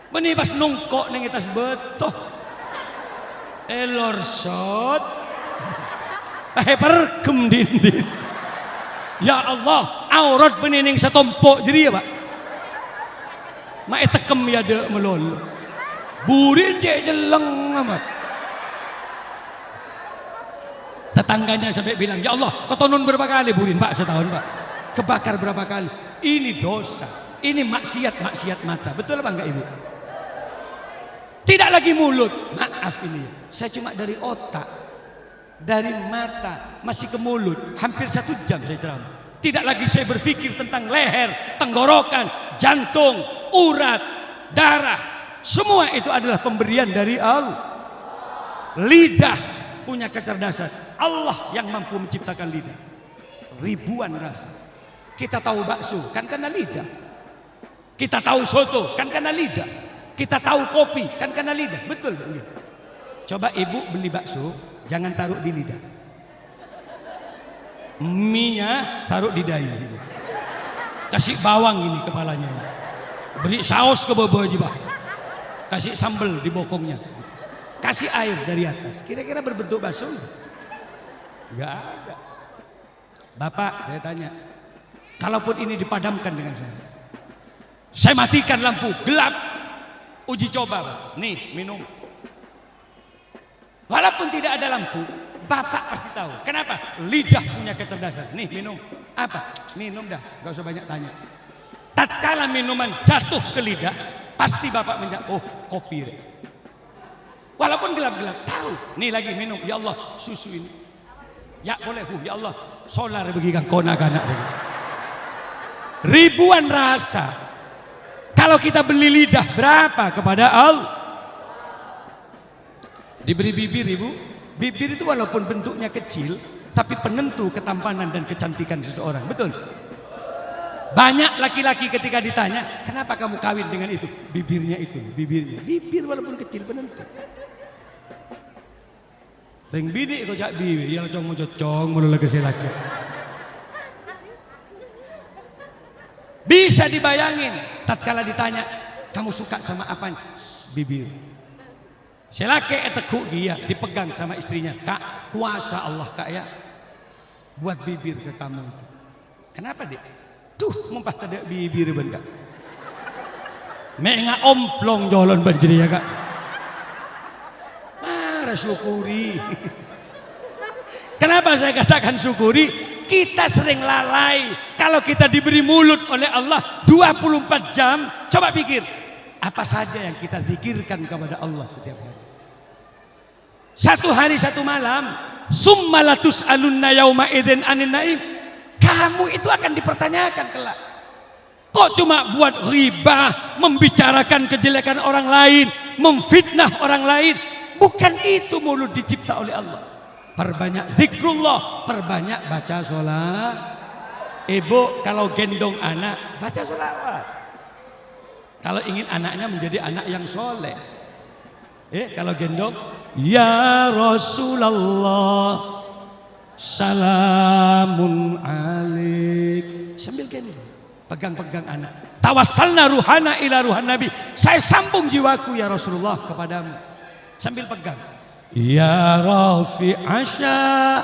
Beni pas nungkok neng atas betoh. Elor shot. Perkem dinding. Ya Allah, aurat beni ning satompok jadi ya pak. Mae tekem ya de melol. Burin je jeleng amat. Tetangganya sampai bilang, ya Allah, ketonun berapa kali burin pak setahun pak? Kebakar berapa kali? Ini dosa, ini maksiat mata. Betul apa enggak ibu? Tidak lagi mulut. Maaf ini, saya cuma dari otak, dari mata masih ke mulut. Hampir 1 jam saya ceramah. Tidak lagi saya berpikir tentang leher, tenggorokan, jantung, urat, darah. Semua itu adalah pemberian dari Allah. Lidah punya kecerdasan. Allah yang mampu menciptakan lidah. Ribuan rasa. Kita tahu bakso kan karena lidah. Kita tahu soto kan karena lidah. Kita tahu kopi kan karena lidah. Betul. Coba ibu beli bakso, jangan taruh di lidah. Mie-nya taruh di dahi. Kasih bawang ini kepalanya. Beri saus ke bawah aja, Pak. Kasih sambal di bokongnya. Kasih air dari atas. Kira-kira berbentuk bakso? Enggak ada. Bapak, saya tanya. Kalaupun ini dipadamkan dengan saya matikan lampu, gelap. Uji coba, Mas. Nih, minum. Walaupun tidak ada lampu, Bapak pasti tahu. Kenapa? Lidah punya kecerdasan. Nih, minum. Apa? Minum dah, gak usah banyak tanya. Tatkala minuman jatuh ke lidah, pasti Bapak menjawab, oh kopi. Walaupun gelap-gelap, tahu. Nih lagi minum, ya Allah susu ini. Ya boleh, ya Allah solar bagi kang kona-kana. Ribuan rasa. Kalau kita beli lidah berapa kepada Allah? Diberi bibir ibu. Bibir itu walaupun bentuknya kecil, tapi penentu ketampanan dan kecantikan seseorang. Betul? Banyak laki-laki ketika ditanya, kenapa kamu kawin dengan itu? Bibirnya itu, bibirnya. Bibir walaupun kecil penentu. Deng bini kok jak bibir, ya cong mo cong mulu lagi laki. Bisa dibayangin, tatkala ditanya, kamu suka sama apanya? Bibir. Selake etekuk dia dipegang sama istrinya. Kak, kuasa Allah kak ya, buat bibir ke kamu itu. Kenapa dek? Tuh, mumpah tadi bibir ben kak. Menga omplong jolon banjiri ya kak. Marah syukuri. Kenapa saya katakan syukuri? Kita sering lalai. Kalau kita diberi mulut oleh Allah 24 jam, coba pikir apa saja yang kita zikirkan kepada Allah setiap hari. 1 hari 1 malam, summalatus alunna yauma idzin anin naim. Kamu itu akan dipertanyakan kelak. Kok cuma buat ghibah, membicarakan kejelekan orang lain, memfitnah orang lain? Bukan itu mulut dicipta oleh Allah. Perbanyak zikrullah, perbanyak baca sholat. Ibu kalau gendong anak, baca sholawat. Kalau ingin anaknya menjadi anak yang soleh, kalau gendong, ya Rasulullah, salamun alaik. Sambil gendong, pegang-pegang anak. Tawassalna ruhana ila ruhan Nabi. Saya sambung jiwaku ya Rasulullah kepadamu. Sambil pegang. Ya Rafi Asya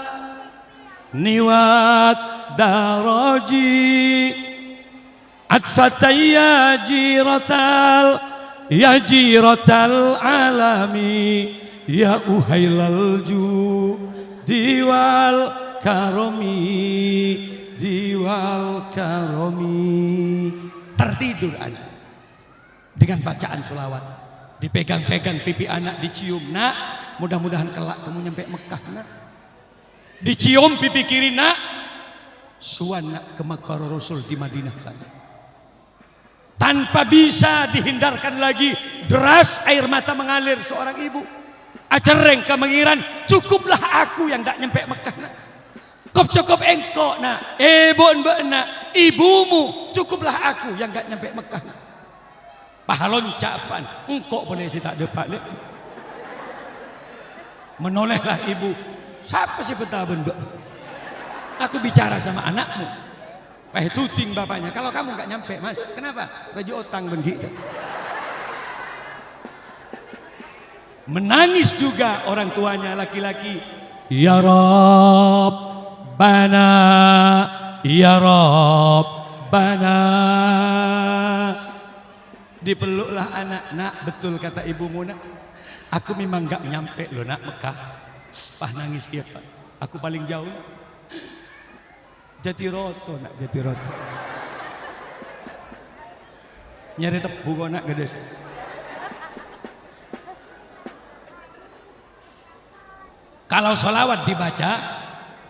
niwat daraji atfataya ya jiratal alami ya uhailal diwal karomi. Tertidur anak dengan bacaan selawat, dipegang-pegang pipi anak, dicium. Nak, mudah-mudahan kelak kamu nyampe Mekah nak. Dicium pipi kiri nak, suan nak ke makbarah Rasul di Madinah sana. Tanpa bisa dihindarkan lagi, deras air mata mengalir seorang ibu. Acereng kemengiran, cukuplah aku yang tak nyampe Mekah nak. Cukup engkau nak, ibu nak, ibumu, cukuplah aku yang gak nyampe Mekah nak. Pahalon capan, engkau boleh si tak ada balik. Menolehlah ibu, siapa sih betaben mbak? Aku bicara sama anakmu. Tuting bapaknya, kalau kamu gak nyampe mas, kenapa? Baju otang begitu. Menangis juga orang tuanya laki-laki. Ya Rabbana, ya Rabbana. Dipeluklah anak, nak betul kata ibumu nak. Aku memang gak nyampe loh nak Mekah. Pah nangis iya pak, aku paling jauh. Jatiroto nak, Jatiroto. Nyari tebu kok nak gedes. Kalau sholawat dibaca,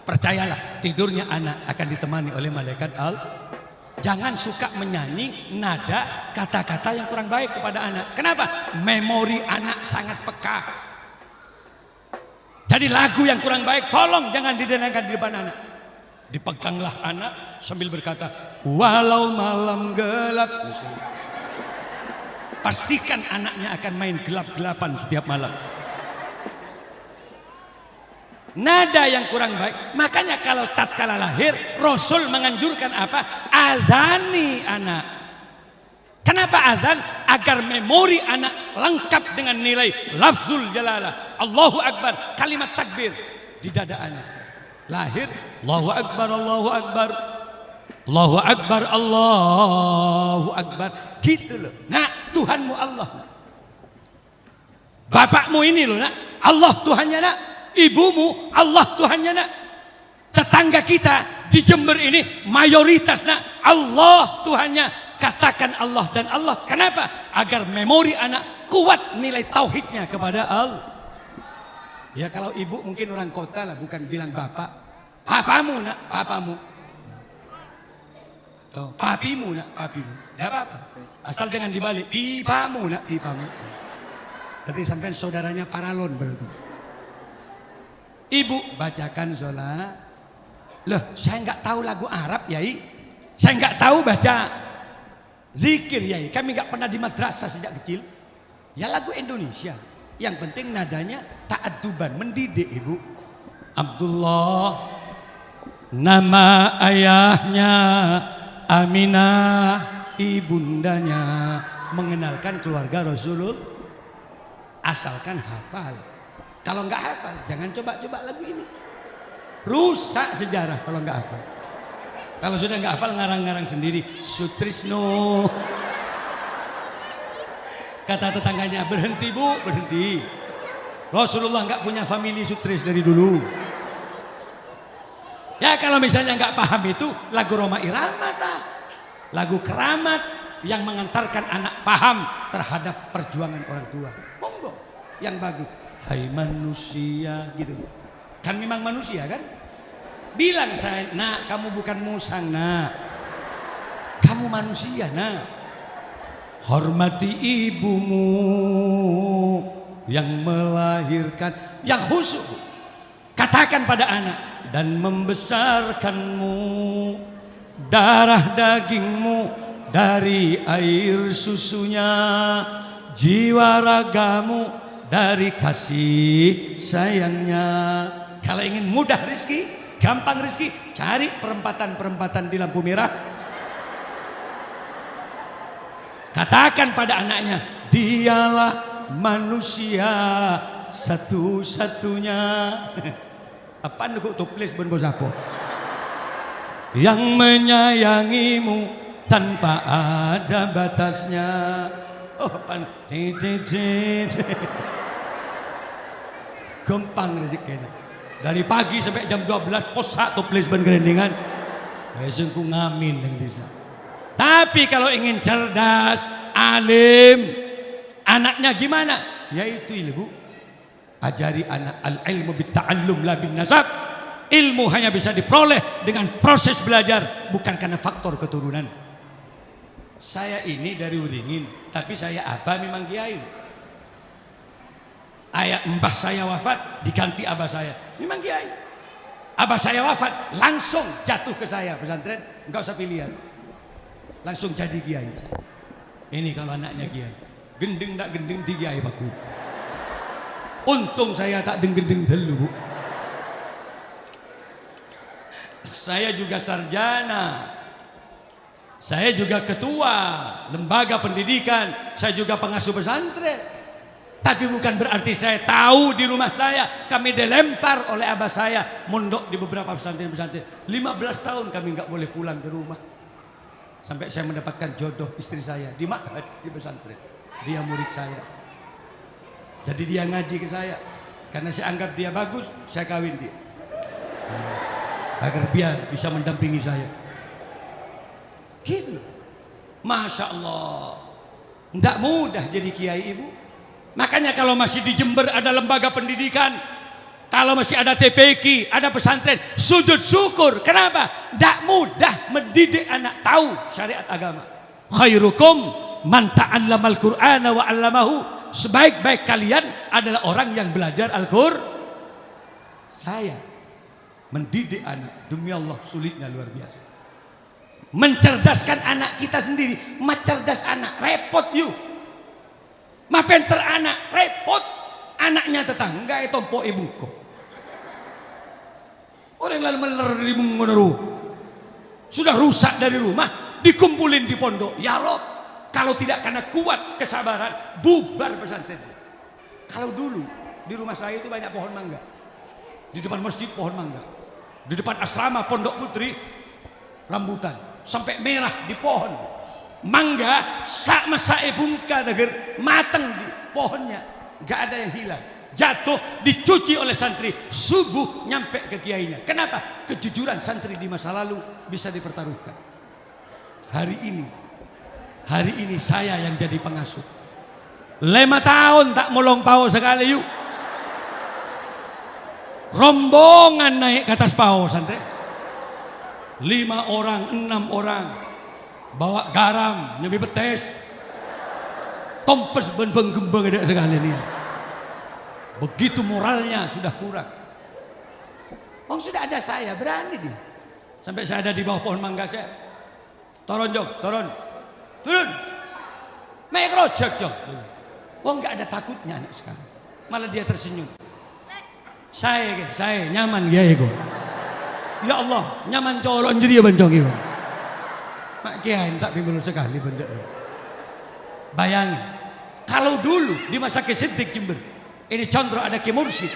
percayalah tidurnya anak akan ditemani oleh malaikat Jangan suka menyanyi nada kata-kata yang kurang baik kepada anak. Kenapa? Memori anak sangat peka. Jadi lagu yang kurang baik tolong jangan didengarkan di depan anak. Dipeganglah anak sambil berkata, walau malam gelap. Pastikan anaknya akan main gelap-gelapan setiap malam. Nada yang kurang baik. Makanya kalau tatkala lahir, Rasul menganjurkan apa? Azani anak. Kenapa azan? Agar memori anak lengkap dengan nilai lafzul jalalah, Allahu Akbar, kalimat takbir di dada anak. Lahir, Allahu Akbar, Allahu Akbar, Allahu Akbar, Allahu Akbar. Gitu loh. Nak, Tuhanmu Allah. Bapakmu ini loh nak, Allah Tuhannya nak. Ibumu, Allah Tuhannya nak. Tetangga kita di Jember ini mayoritas nak, Allah Tuhannya. Katakan Allah dan Allah. Kenapa? Agar memori anak kuat nilai tauhidnya kepada Allah. Ya kalau ibu mungkin orang kota lah, bukan bilang bapak. Papamu nak, papamu. Tuh, papimu nak, papimu. Tidak apa-apa. Asal jangan dibalik. Pipamu nak, pipamu. Berarti sampai saudaranya paralon berarti. Ibu bacakan sholat. Loh, saya nggak tahu lagu Arab yai. Saya nggak tahu baca zikir yai. Kami nggak pernah di madrasah sejak kecil. Ya lagu Indonesia. Yang penting nadanya ta'adduban, mendidik ibu. Abdullah, nama ayahnya Aminah, ibundanya. Mengenalkan keluarga Rasulullah. Asalkan hafal. Kalau nggak hafal, jangan coba-coba lagu ini. Rusak sejarah kalau nggak hafal. Kalau sudah nggak hafal, ngarang-ngarang sendiri. Sutrisno. Kata tetangganya, berhenti bu, berhenti. Rasulullah nggak punya family Sutris dari dulu. Ya kalau misalnya nggak paham itu, lagu Roma Irama tak? Lagu keramat yang mengantarkan anak paham terhadap perjuangan orang tua. Monggo, yang bagus. Hai manusia, gitu. Kan memang manusia kan? Bilang saya, nak kamu bukan musang nak. Kamu manusia nak. Hormati ibumu yang melahirkan, yang khusyuk. Katakan pada anak, dan membesarkanmu, darah dagingmu dari air susunya, jiwa ragamu dari kasih sayangnya. Kalau ingin mudah rezeki, gampang rezeki, cari perempatan-perempatan di lampu merah. Katakan pada anaknya, dialah manusia satu-satunya. Apaan kok tulis ben bosapo? Yang menyayangimu tanpa ada batasnya. Oh, apaan? Gampang rezekinya. Dari pagi sampai jam 12 posak tulis ben gerendingan. Besok ku ngamin nang desa. Tapi kalau ingin cerdas, alim, anaknya gimana? Yaitu ilmu. Ajari anak al-ilmu bitta'allum la bin nasab. Ilmu hanya bisa diperoleh dengan proses belajar, bukan karena faktor keturunan. Saya ini dari Uringin, tapi saya abah memang kiai. Ayah mbah saya wafat, diganti abah saya, memang kiai. Abah saya wafat, langsung jatuh ke saya pesantren, enggak usah pilihan, langsung jadi kiai. Ini kalau anaknya kiai, gendeng tak gendeng di kiai baku. Untung saya tak gendeng dulu. Saya juga sarjana, saya juga ketua lembaga pendidikan, saya juga pengasuh pesantren. Tapi bukan berarti saya tahu di rumah saya kami dilempar oleh abah saya mondok di beberapa pesantren-pesantren. 15 tahun kami nggak boleh pulang ke rumah. Sampai saya mendapatkan jodoh istri saya di ma'had di pesantren. Dia murid saya. Jadi dia ngaji ke saya. Karena saya anggap dia bagus, saya kawin dia. Agar dia bisa mendampingi saya. Gitu. Masya Allah. Tidak mudah jadi kiai ibu. Makanya kalau masih di Jember ada lembaga pendidikan, kalau masih ada TPQ, ada pesantren, sujud syukur. Kenapa? Tidak mudah mendidik anak tahu syariat agama. Khairukum man ta'allamal Qur'ana wa 'allamahu. Sebaik-baik kalian adalah orang yang belajar Al-Qur'an. Saya mendidik anak, demi Allah sulitnya luar biasa. Mencerdaskan anak kita sendiri, mencerdas anak, repot you. Mapenter anak, repot. Anaknya tetangga itu po ibuku. Orang lalu meler mengeru. Sudah rusak dari rumah, dikumpulin di pondok. Ya Rob, kalau tidak karena kuat kesabaran, bubar pesantren. Kalau dulu di rumah saya itu banyak pohon mangga. Di depan masjid pohon mangga. Di depan asrama Pondok Putri rambutan sampai merah di pohon. Mangga sama saya bungka agar matang di pohonnya, gak ada yang hilang. Jatuh dicuci oleh santri, subuh nyampe ke kiainya. Kenapa? Kejujuran santri di masa lalu bisa dipertaruhkan. Hari ini saya yang jadi pengasuh. 5 tahun tak molong pao sekali yuk. Rombongan naik ke atas pao santri. 5 orang, 6 orang. Bawa garam, nyebi betes, tompes ben-ben gembeng ada sekali nih. Begitu moralnya sudah kurang. Oh sudah ada saya, berani dia. Sampai saya ada di bawah pohon mangga saya. Turun Jong, turun. Naik rojak Jong. Oh enggak ada takutnya anak sekarang. Malah dia tersenyum. Saya nyaman ya ego. Ya Allah, nyaman colon jadi ya bencong itu. Mak kiai tak bimbul sekali benda. Bayangin, kalau dulu di masa Siddiq Jember, ini Condro ada Ki Mursyid.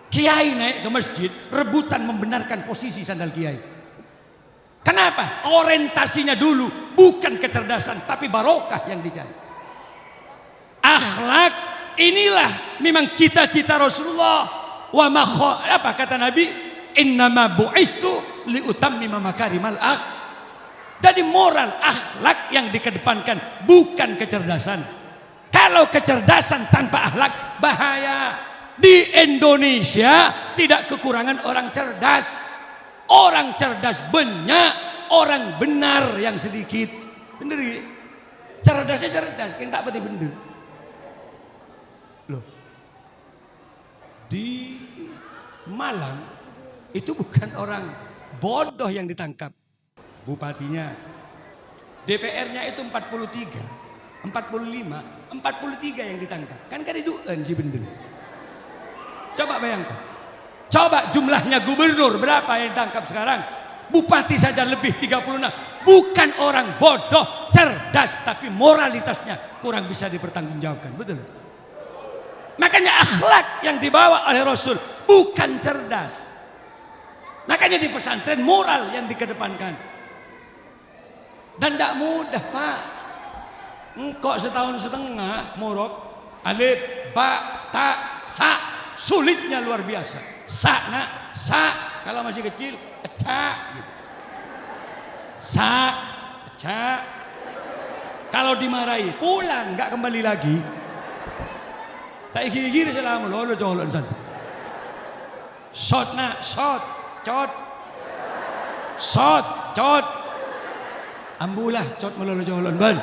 Kiai naik ke masjid, rebutan membenarkan posisi sandal kiai. Kenapa? Orientasinya dulu bukan kecerdasan, tapi barokah yang dicari. Akhlak inilah memang cita-cita Rasulullah. Apa kata Nabi? Innama bu'istu liutammima makarimal akhlak. Jadi moral akhlak yang dikedepankan, bukan kecerdasan. Kalau kecerdasan tanpa akhlak bahaya. Di Indonesia tidak kekurangan orang cerdas. Orang cerdas banyak, orang benar yang sedikit. Bener ya? Cerdasnya cerdas, kan tak berarti bener. Loh. Di Malang itu bukan orang bodoh yang ditangkap. Bupatinya, DPR-nya itu 43, 45, 43 yang ditangkap. Kan kariduan si benden. Coba bayangkan. Coba jumlahnya gubernur berapa yang ditangkap sekarang? Bupati saja lebih 36. Bukan orang bodoh, cerdas, tapi moralitasnya kurang bisa dipertanggungjawabkan. Betul? Makanya akhlak yang dibawa oleh Rasul bukan cerdas. Makanya di pesantren moral yang dikedepankan. Dan tidak mudah Pak. Engkau setahun setengah murok alif, ba, ta, sa. Sulitnya luar biasa. Sa, nak, sa. Kalau masih kecil, eca. Gitu. Sa, eca. Kalau dimarahi, pulang, nggak kembali lagi. Tak gigi-gigi selamu, lo colok santai. Shot nak, shot, cot. Shot, cot. Ambulah cot melolo jolon ben.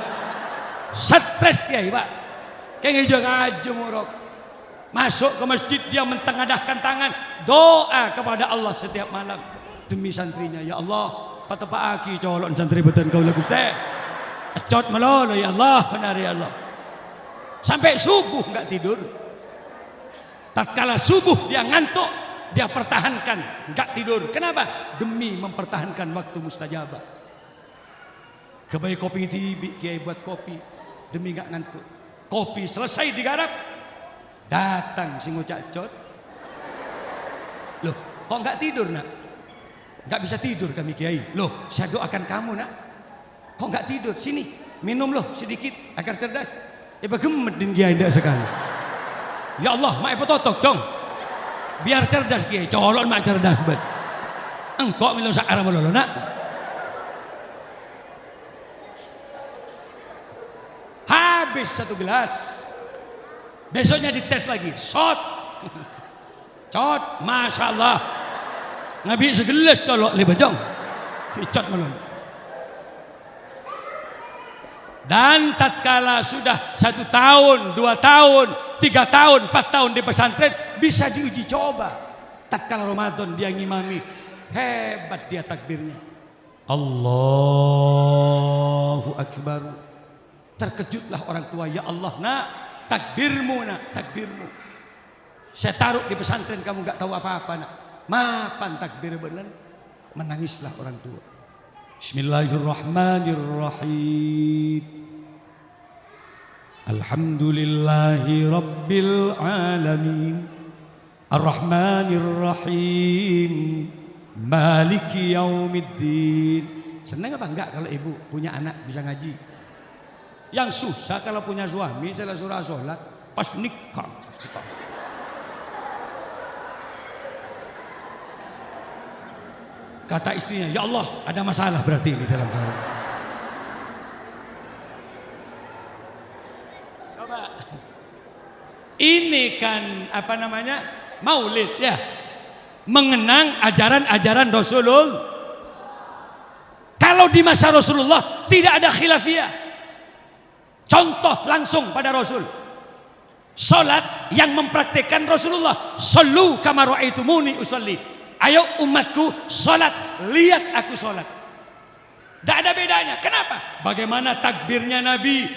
Stres kiai pak. Kayak ngaji murok. Masuk ke masjid dia mentengadahkan tangan doa kepada Allah setiap malam demi santrinya. Ya Allah, patepaki colon santri beten kau lagu Gusti. Cot melolo ya Allah, benar ya Allah. Sampai subuh enggak tidur. Tatkala subuh dia ngantuk, dia pertahankan enggak tidur. Kenapa? Demi mempertahankan waktu mustajabah. Kebaik kopi tibi kiai buat kopi demi enggak ngantuk. Kopi selesai digarap, datang si ngocak cot. Loh, kok enggak tidur nak? Enggak bisa tidur kami kiai. Loh, saya doakan kamu nak. Kok enggak tidur? Sini, minum loh sedikit agar cerdas. Bagaimana din kiai ndak sekali. Ya Allah, mak pototok cong. Biar cerdas kiai, colon mak cerdas bet. Engkau milo sakara melolo nak. Habis 1 gelas. Besoknya dites lagi, shot. Cot, masya Allah. Ngabi segelas colok le bejong. Cot melon. Dan tatkala sudah 1 tahun, 2 tahun, 3 tahun, 4 tahun di pesantren bisa diuji coba. Tatkala Ramadan dia ngimami, hebat dia takbirnya. Allahu Akbar. Terkejutlah orang tua, ya Allah nak, takbirmu nak, takbirmu. Saya taruh di pesantren kamu gak tahu apa-apa nak. Mapan takbir benar. Menangislah orang tua. Bismillahirrahmanirrahim. Alhamdulillahi rabbil alamin. Ar-Rahmanir-Rahim. Maliki yaumiddin. Senang apa enggak kalau ibu punya anak bisa ngaji? Yang susah kalau punya suami salah surah sholat pas nikah. Kata istrinya, ya Allah ada masalah berarti ini dalam sholat. Coba. Ini kan apa namanya? Maulid ya. Mengenang ajaran-ajaran Rasulullah. Kalau di masa Rasulullah tidak ada khilafiyah. Contoh langsung pada Rasul. Salat yang mempraktikkan Rasulullah. Sallu kama ra'aitumuni usolli. Ayo umatku salat, lihat aku salat. Tidak ada bedanya. Kenapa? Bagaimana takbirnya Nabi,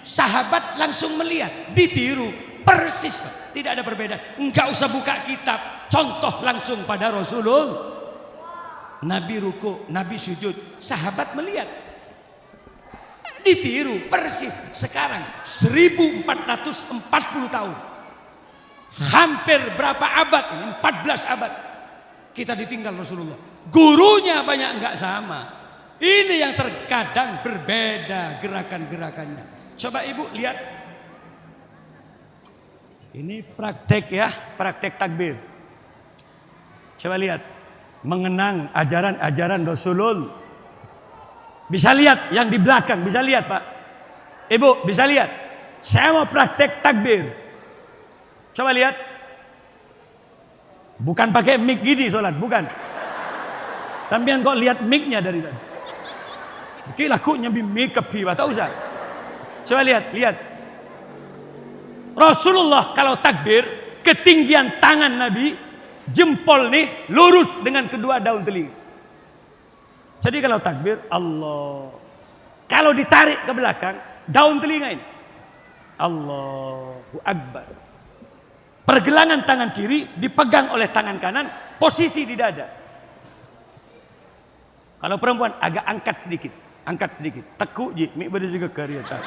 sahabat langsung melihat, ditiru persis. Tidak ada perbedaan. Enggak usah buka kitab. Contoh langsung pada Rasulullah. Nabi ruku, Nabi sujud, sahabat melihat. Ditiru persis. Sekarang 1440 tahun. Hampir berapa abad? 14 abad. Kita ditinggal Rasulullah. Gurunya banyak enggak sama. Ini yang terkadang berbeda gerakan-gerakannya. Coba ibu lihat. Ini praktek ya, praktek takbir. Coba lihat. Mengenang ajaran-ajaran Rasulullah. Bisa lihat yang di belakang, bisa lihat Pak. Ibu, bisa lihat. Saya mau praktek takbir. Coba lihat. Bukan pakai mic gini sholat, bukan. Sampean kok lihat mic-nya dari tadi. Oke, laku nyambi mic ke piwa, tak usah. Coba lihat, lihat. Rasulullah kalau takbir, ketinggian tangan Nabi, jempol nih lurus dengan kedua daun telinga. Jadi kalau takbir, Allah. Kalau ditarik ke belakang, daun telinga ini. Allahu Akbar. Pergelangan tangan kiri dipegang oleh tangan kanan, posisi di dada. Kalau perempuan agak angkat sedikit, tekuk je, mik benda juga karya tak.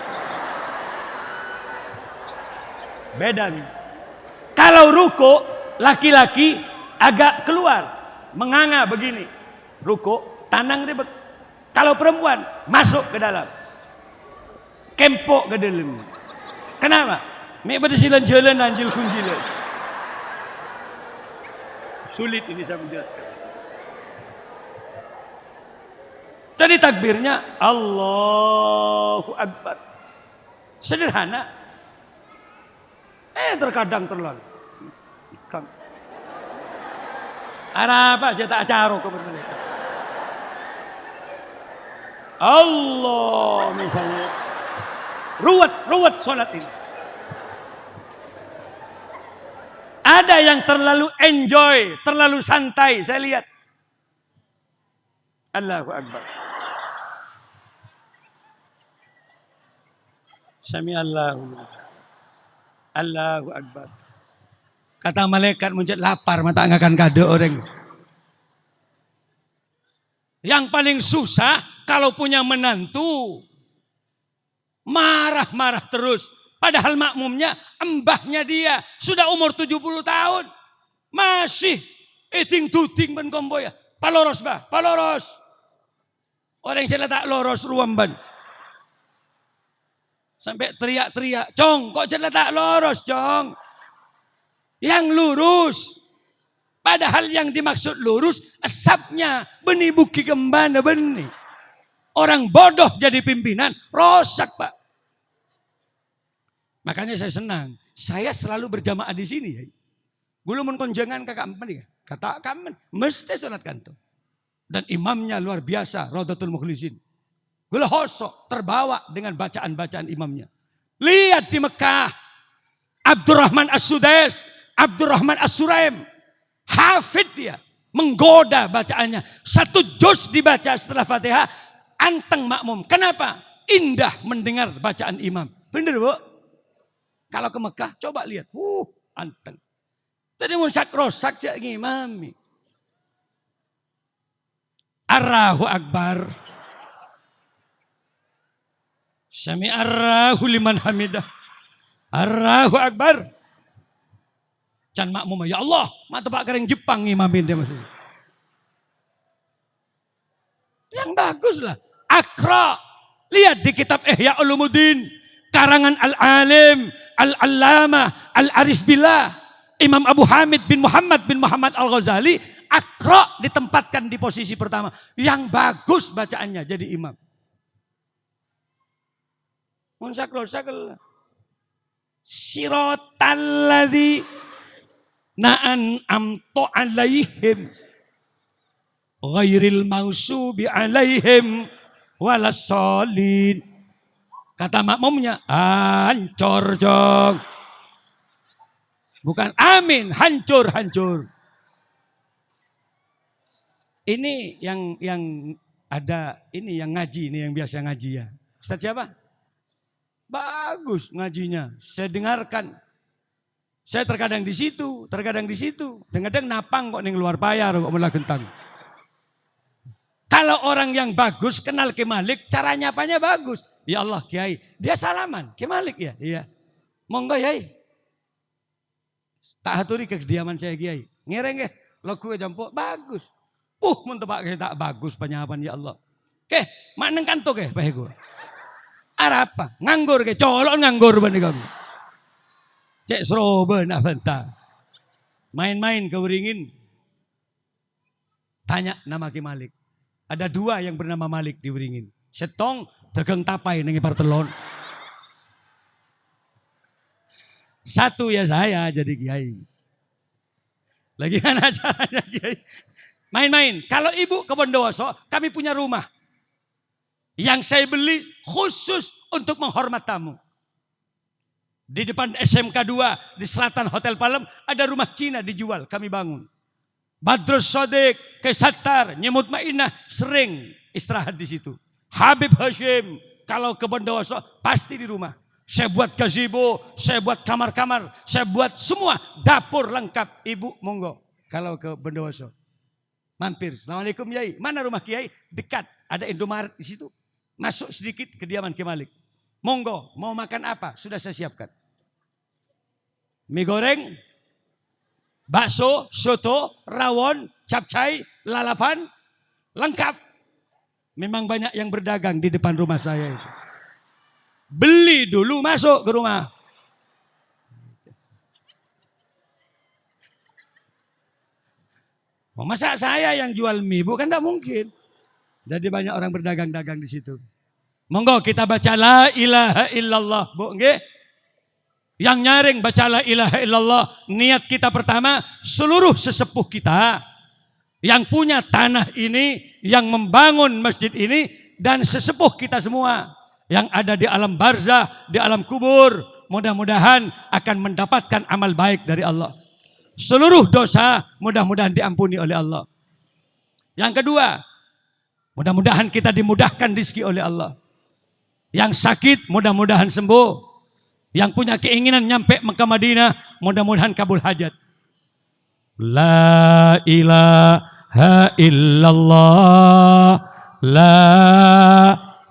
Beda nih. Kalau ruko laki-laki agak keluar, menganga begini. Ruko tanang dia. Kalau perempuan masuk ke dalam, kempok ke dalam. Kenapa? Mek pada silan jalan anjil kunjil. Sulit ini saya menjelaskan. Jadi takbirnya Allahu Akbar. Sederhana. Terkadang terlalu. Arah apa saya tak acaro ke mereka. Allah misalnya. Ruwet sholat ini. Ada yang terlalu enjoy, terlalu santai, saya lihat. Allahu Akbar. Sami Allahu Akbar. Kata malaikat muncul lapar, mata akan kado orang. Yang paling susah kalau punya menantu marah-marah terus. Padahal makmumnya, embahnya dia sudah umur 70 tahun. Masih eting tuting ben komboya. Paloros bah, paloros. Orang yang tak loros ruam ban. Sampai teriak-teriak, "Cong, kok jelas tak loros, Cong?" Yang lurus. Padahal yang dimaksud lurus, asapnya benih buki kembana benih. Orang bodoh jadi pimpinan, rosak Pak. Makanya saya senang, saya selalu berjamaah di sini. Gulu mun konjangan kakak empan, kata kamen, mesti sholat kanto. Dan imamnya luar biasa, Raudatul Mukhlisin. Gula hosok, terbawa dengan bacaan-bacaan imamnya. Lihat di Mekah, Abdurrahman As-Sudais, Abdurrahman As-Suraim, hafid dia, menggoda bacaannya. 1 juz dibaca setelah Fatihah, anteng makmum. Kenapa? Indah mendengar bacaan imam. Benar Bu? Kalau ke Mekah, coba lihat. Anteng. Tadi mun sak-rosak siya ngimami. Allahu Akbar. Sami Allahu liman hamidah. Allahu Akbar. Can makmum, ya Allah, mata pak kering Jepang ngimamin dia maksudnya. Yang bagus lah. Akra. Lihat di kitab Ihya Ulumuddin. Karangan Al-Alim, Al-Allamah, Al-Arif Billah. Imam Abu Hamid bin Muhammad Al-Ghazali. Akra ditempatkan di posisi pertama. Yang bagus bacaannya jadi imam. Munsakro-sakro. Sirotalladzi na'an amto alaihim. Ghairil mausubi alaihim walassolin. Kata makmumnya, hancur jong. Bukan amin, hancur. Ini yang ada, ini yang ngaji, ini yang biasa ngaji ya. Ustaz siapa? Bagus ngajinya, saya dengarkan. Saya terkadang di situ. Kadang napang kok ning luar payar kok malah gentang. Kalau orang yang bagus kenal Ki Malik, cara nyapanya bagus. Ya Allah Kiai, dia salaman, Ki Malik ya? Iya. Monggo Kiai. Tak haturi ke kediaman saya Kiai. Ngereng ya, lagu jampo bagus. Mun tebak tak bagus penyapan ya Allah. Ke, mak neng kanto ke, bae gua. Apa? Nganggur ke, colok nganggur bani kamu. Cek seroben benta. Main-main ke Beringin. Tanya nama Ki Malik. Ada 2 yang bernama Malik di Beringin. Setong dagang tapai nengi partelon. 1 ya saya jadi kiai. Lagi kan acaranya kiai. Main-main. Kalau ibu ke Bondowoso, kami punya rumah. Yang saya beli khusus untuk menghormat tamu. Di depan SMK 2 di selatan Hotel Palem ada rumah Cina dijual, kami bangun. Badrus Sodik, Kesattar, Nyemut Mainah sering istirahat di situ. Habib Hashim kalau ke Bondowoso pasti di rumah. Saya buat gazebo, saya buat kamar-kamar, saya buat semua dapur lengkap. Ibu monggo kalau ke Bondowoso. Mampir, Assalamualaikum Yai. Mana rumah Kiai? Dekat, ada Indomaret di situ. Masuk sedikit kediaman Ki Malik. Monggo, mau makan apa? Sudah saya siapkan. Mie goreng, bakso, soto, rawon, capcay, lalapan, lengkap. Memang banyak yang berdagang di depan rumah saya itu. Beli dulu masuk ke rumah. Masa saya yang jual mie? Bukan, tidak mungkin. Jadi banyak orang berdagang-dagang di situ. Monggo kita baca la ilaha illallah. Bu, nggih? Yang nyaring baca la ilaha illallah. Niat kita pertama, seluruh sesepuh kita yang punya tanah ini, yang membangun masjid ini, dan sesepuh kita semua yang ada di alam barzah, di alam kubur, mudah-mudahan akan mendapatkan amal baik dari Allah. Seluruh dosa mudah-mudahan diampuni oleh Allah. Yang kedua, mudah-mudahan kita dimudahkan rezeki oleh Allah. Yang sakit mudah-mudahan sembuh. Yang punya keinginan nyampe Mekah Madinah, mudah-mudahan kabul hajat. La ilaha illallah, la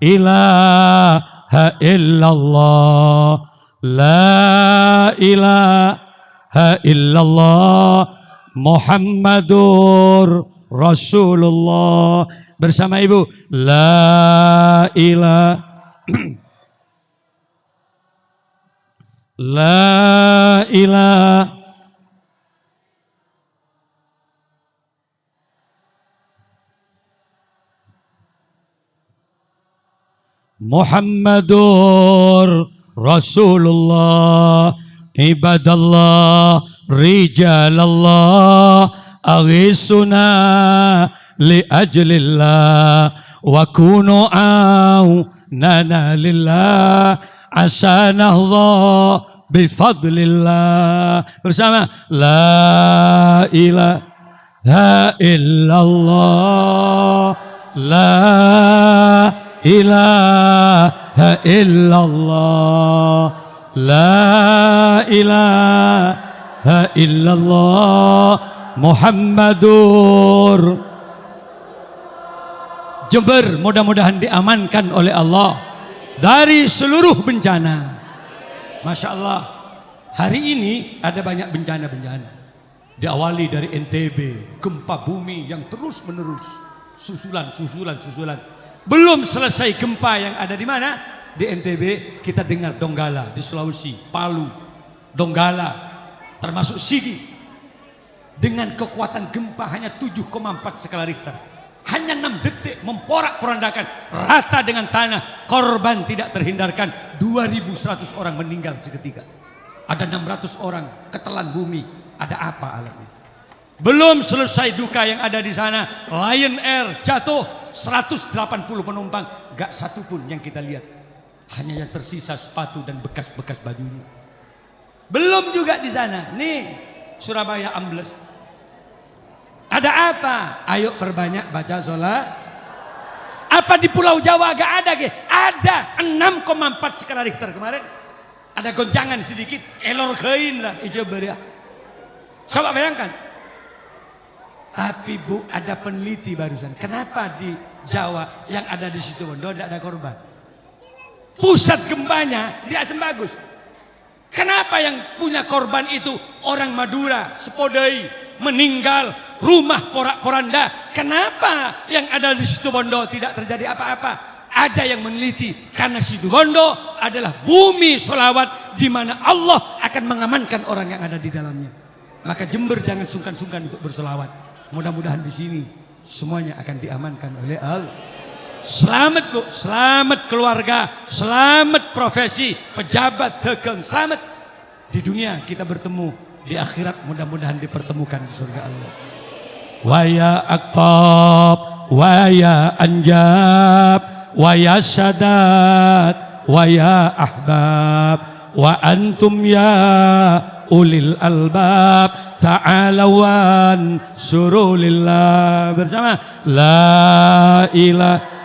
ilaha illallah, la ilaha illallah, Muhammadur Rasulullah. Bersama ibu, la ilaha la ilaha Muhammadur Rasulullah. Ibadallah, rijalallah, aghisuna li ajlillah wa kunu aunana lillah, asanallah bifadlillah. Bersama, la ilaha illallah, la ilaha illallah, la ilaha illallah, Muhammadur. Jember mudah-mudahan diamankan oleh Allah dari seluruh bencana. Masya Allah, hari ini ada banyak bencana-bencana. Diawali dari NTB, gempa bumi yang terus menerus, susulan. Belum selesai gempa yang ada di mana? Di NTB, kita dengar Donggala, di Sulawesi, Palu, Donggala, termasuk Sigi. Dengan kekuatan gempa hanya 7,4 skala Richter. Hanya 6 detik memporak-porandakan rata dengan tanah. Korban tidak terhindarkan. 2.100 orang meninggal seketika. Ada 600 orang ketelan bumi. Ada apa alamnya? Belum selesai duka yang ada di sana. Lion Air jatuh, 180 penumpang. Gak satu pun yang kita lihat. Hanya yang tersisa sepatu dan bekas-bekas bajunya. Belum juga di sana. Nih, Surabaya ambles. Ada apa? Ayo perbanyak baca sholat. Apa di Pulau Jawa gak ada? Ada 6,4 skala Richter kemarin. Ada goncangan sedikit. Elor kein lah. Coba bayangkan. Tapi Bu, ada peneliti barusan. Kenapa di Jawa yang ada di Situbondo tidak ada korban? Pusat gempanya di Asem Bagus. Kenapa yang punya korban itu orang Madura, Sepodai, meninggal, rumah porak-poranda? Kenapa yang ada di Situbondo tidak terjadi apa-apa? Ada yang meneliti karena Situbondo adalah bumi sholawat di mana Allah akan mengamankan orang yang ada di dalamnya. Maka Jember jangan sungkan-sungkan untuk bersolawat. Mudah-mudahan di sini semuanya akan diamankan oleh Allah. Selamat Bu, selamat keluarga, selamat profesi, pejabat, dagang, selamat. Di dunia kita bertemu, di akhirat mudah-mudahan dipertemukan di surga Allah. Wa ya aqtab, wa ya anjab, wa ya sadat, wa ya ahbab, wa antum ya ulil albab, ta'alawan surulillah. Bersama, la ilaha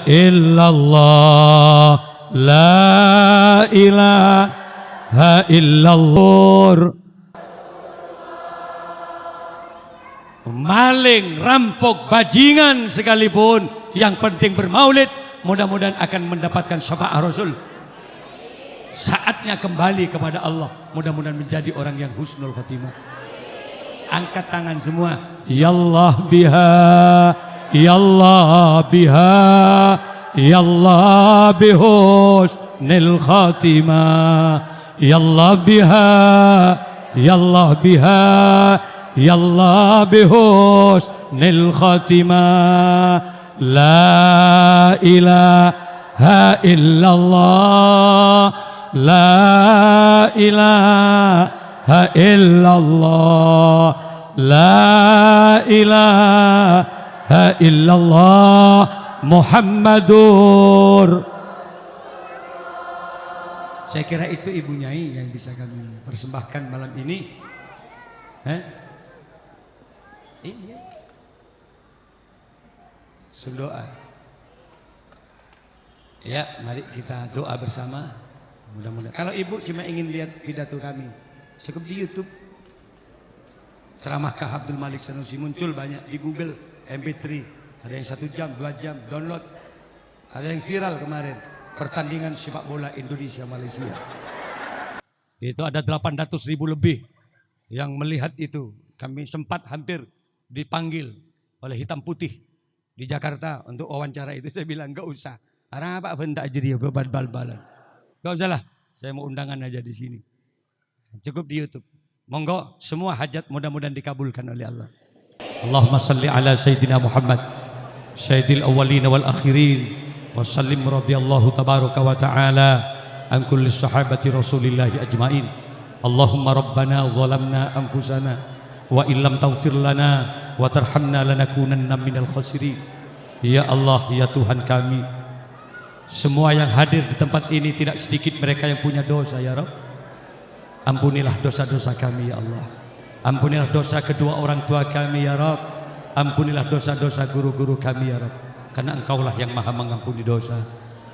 illallah, la ilaha illallah. Maling, rampok, bajingan sekalipun, yang penting bermaulid, mudah-mudahan akan mendapatkan syafaat Rasul. Saatnya kembali kepada Allah, mudah-mudahan menjadi orang yang husnul khatimah. Angkat tangan semua. Ya Allah biha, ya Allah biha, ya Allah bihusnil khatimah. Ya Allah biha, ya Allah biha, ya Allah bihusnil khatimah. La ilaha illallah, la ilaha illallah, la ilaha illallah, Muhammadur. Saya kira itu Ibu Nyai yang bisa kami persembahkan malam ini. Iya. Doa. Ya, mari kita doa bersama. Mudah-mudahan. Kalau Ibu cuma ingin lihat pidato kami, cukup di YouTube. Ceramah Kah Abdul Malik Sanusi muncul banyak di Google MP3. Ada yang 1 jam, 2 jam download. Ada yang viral kemarin. Pertandingan sepak bola Indonesia Malaysia. Itu ada 800.000 lebih yang melihat itu. Kami sempat hampir dipanggil oleh Hitam Putih di Jakarta untuk wawancara itu. Saya bilang enggak usah. Karena apa bentak jadi bal-balan. Enggak usah lah. Saya mau undangan aja di sini. Cukup di YouTube. Monggo semua hajat mudah-mudahan dikabulkan oleh Allah. Allahumma salli ala Sayyidina Muhammad Sayyidil awwalin wal akhirin wa sallim radhiyallahu tabaraka wa ta'ala an kulli sahabati rasulillahi ajmain. Allahumma rabbana zalamna anfusana wa illam taghfir lana wa tarhamna lanakunanna minal khasirin. Ya Allah, ya Tuhan kami, semua yang hadir di tempat ini tidak sedikit mereka yang punya dosa ya Rabb. Ampunilah dosa-dosa kami ya Allah. Ampunilah dosa kedua orang tua kami ya Rabb. Ampunilah dosa-dosa guru-guru kami ya Rabb. Karena Engkaulah yang maha mengampuni dosa.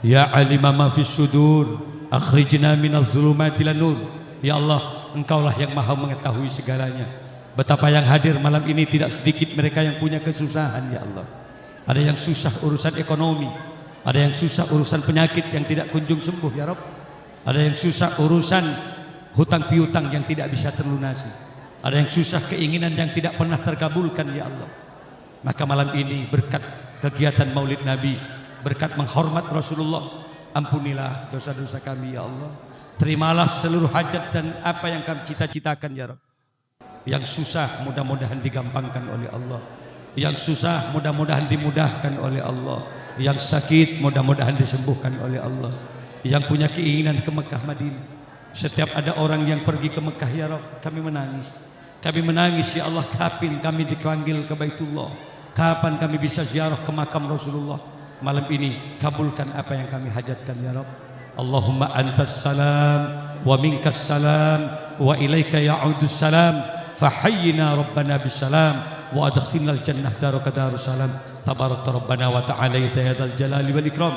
Ya alima ma fis sudur, akhrijna minaz zulumati ilan nur. Ya Allah, Engkaulah yang maha mengetahui segalanya. Betapa yang hadir malam ini tidak sedikit mereka yang punya kesusahan ya Allah. Ada yang susah urusan ekonomi, ada yang susah urusan penyakit yang tidak kunjung sembuh ya Rabb. Ada yang susah urusan hutang piutang yang tidak bisa terlunasi. Ada yang susah keinginan yang tidak pernah terkabulkan ya Allah. Maka malam ini berkat kegiatan Maulid Nabi, berkat menghormat Rasulullah, ampunilah dosa-dosa kami ya Allah. Terimalah seluruh hajat dan apa yang kami cita-citakan ya Rabb. Yang susah mudah-mudahan digampangkan oleh Allah. Yang susah mudah-mudahan dimudahkan oleh Allah. Yang sakit mudah-mudahan disembuhkan oleh Allah. Yang punya keinginan ke Mekah Madinah, setiap ada orang yang pergi ke Mekah ya Rabb, kami menangis. Kami menangis ya Allah, kapan kami dipanggil ke Baitullah, kapan kami bisa ziarah ke makam Rasulullah. Malam ini kabulkan apa yang kami hajatkan ya Rabb. Allahumma antas salam wa minkas salam wa ilaika ya'udus salam, fahayyina rabbana bisalam wa adkhilnal jannah daraka darussalam. Tabarakta rabbana wa ta'ala ya dzal jalali wal ikram.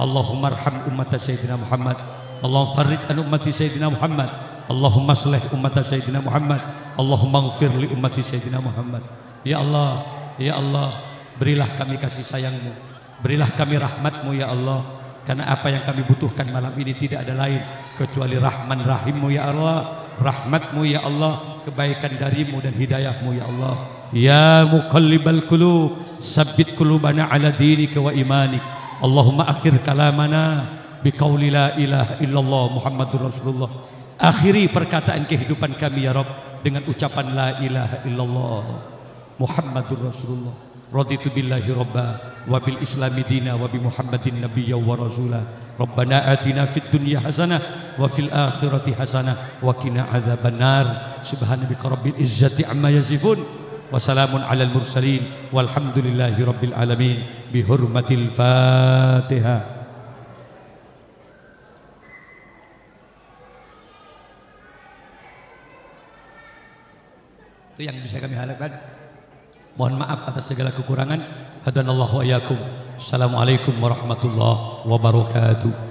Allahumma arham ummat sayyidina Muhammad, Allahumma farrij an ummati sayyidina Muhammad, Allahumma aslih ummat sayyidina Muhammad, Allahumma ighfir li ummati sayyidina Muhammad. Ya Allah, ya Allah, berilah kami kasih sayang-Mu, berilah kami rahmat-Mu ya Allah. Karena apa yang kami butuhkan malam ini tidak ada lain kecuali Rahman Rahim-Mu ya Allah, rahmat-Mu ya Allah, kebaikan dari-Mu dan hidayah-Mu ya Allah. Ya muqallibal qulub, sabbit qulubana ala dinika wa imanik. Allahumma akhir kalamana biqauli la ilaha illallah Muhammadur Rasulullah. Akhiri perkataan kehidupan kami ya Rabb dengan ucapan la ilaha illallah Muhammadur Rasulullah. Raditu billahi rabba wa bil islami dina wa bi Muhammadin nabiyya wa rasula. Rabbana atina fid dunya hasanah wa fil akhirati hasanah wa qina adzabannar. Subhanaka rabbil izzati amma yasifun wa salamun alal mursalin walhamdulillahi rabbil alamin. Bi hurmatil Fatihah. Itu yang bisa kami harapkan. Mohon maaf atas segala kekurangan. Hadanallahu wa iyyakum. Assalamualaikum warahmatullahi wabarakatuh.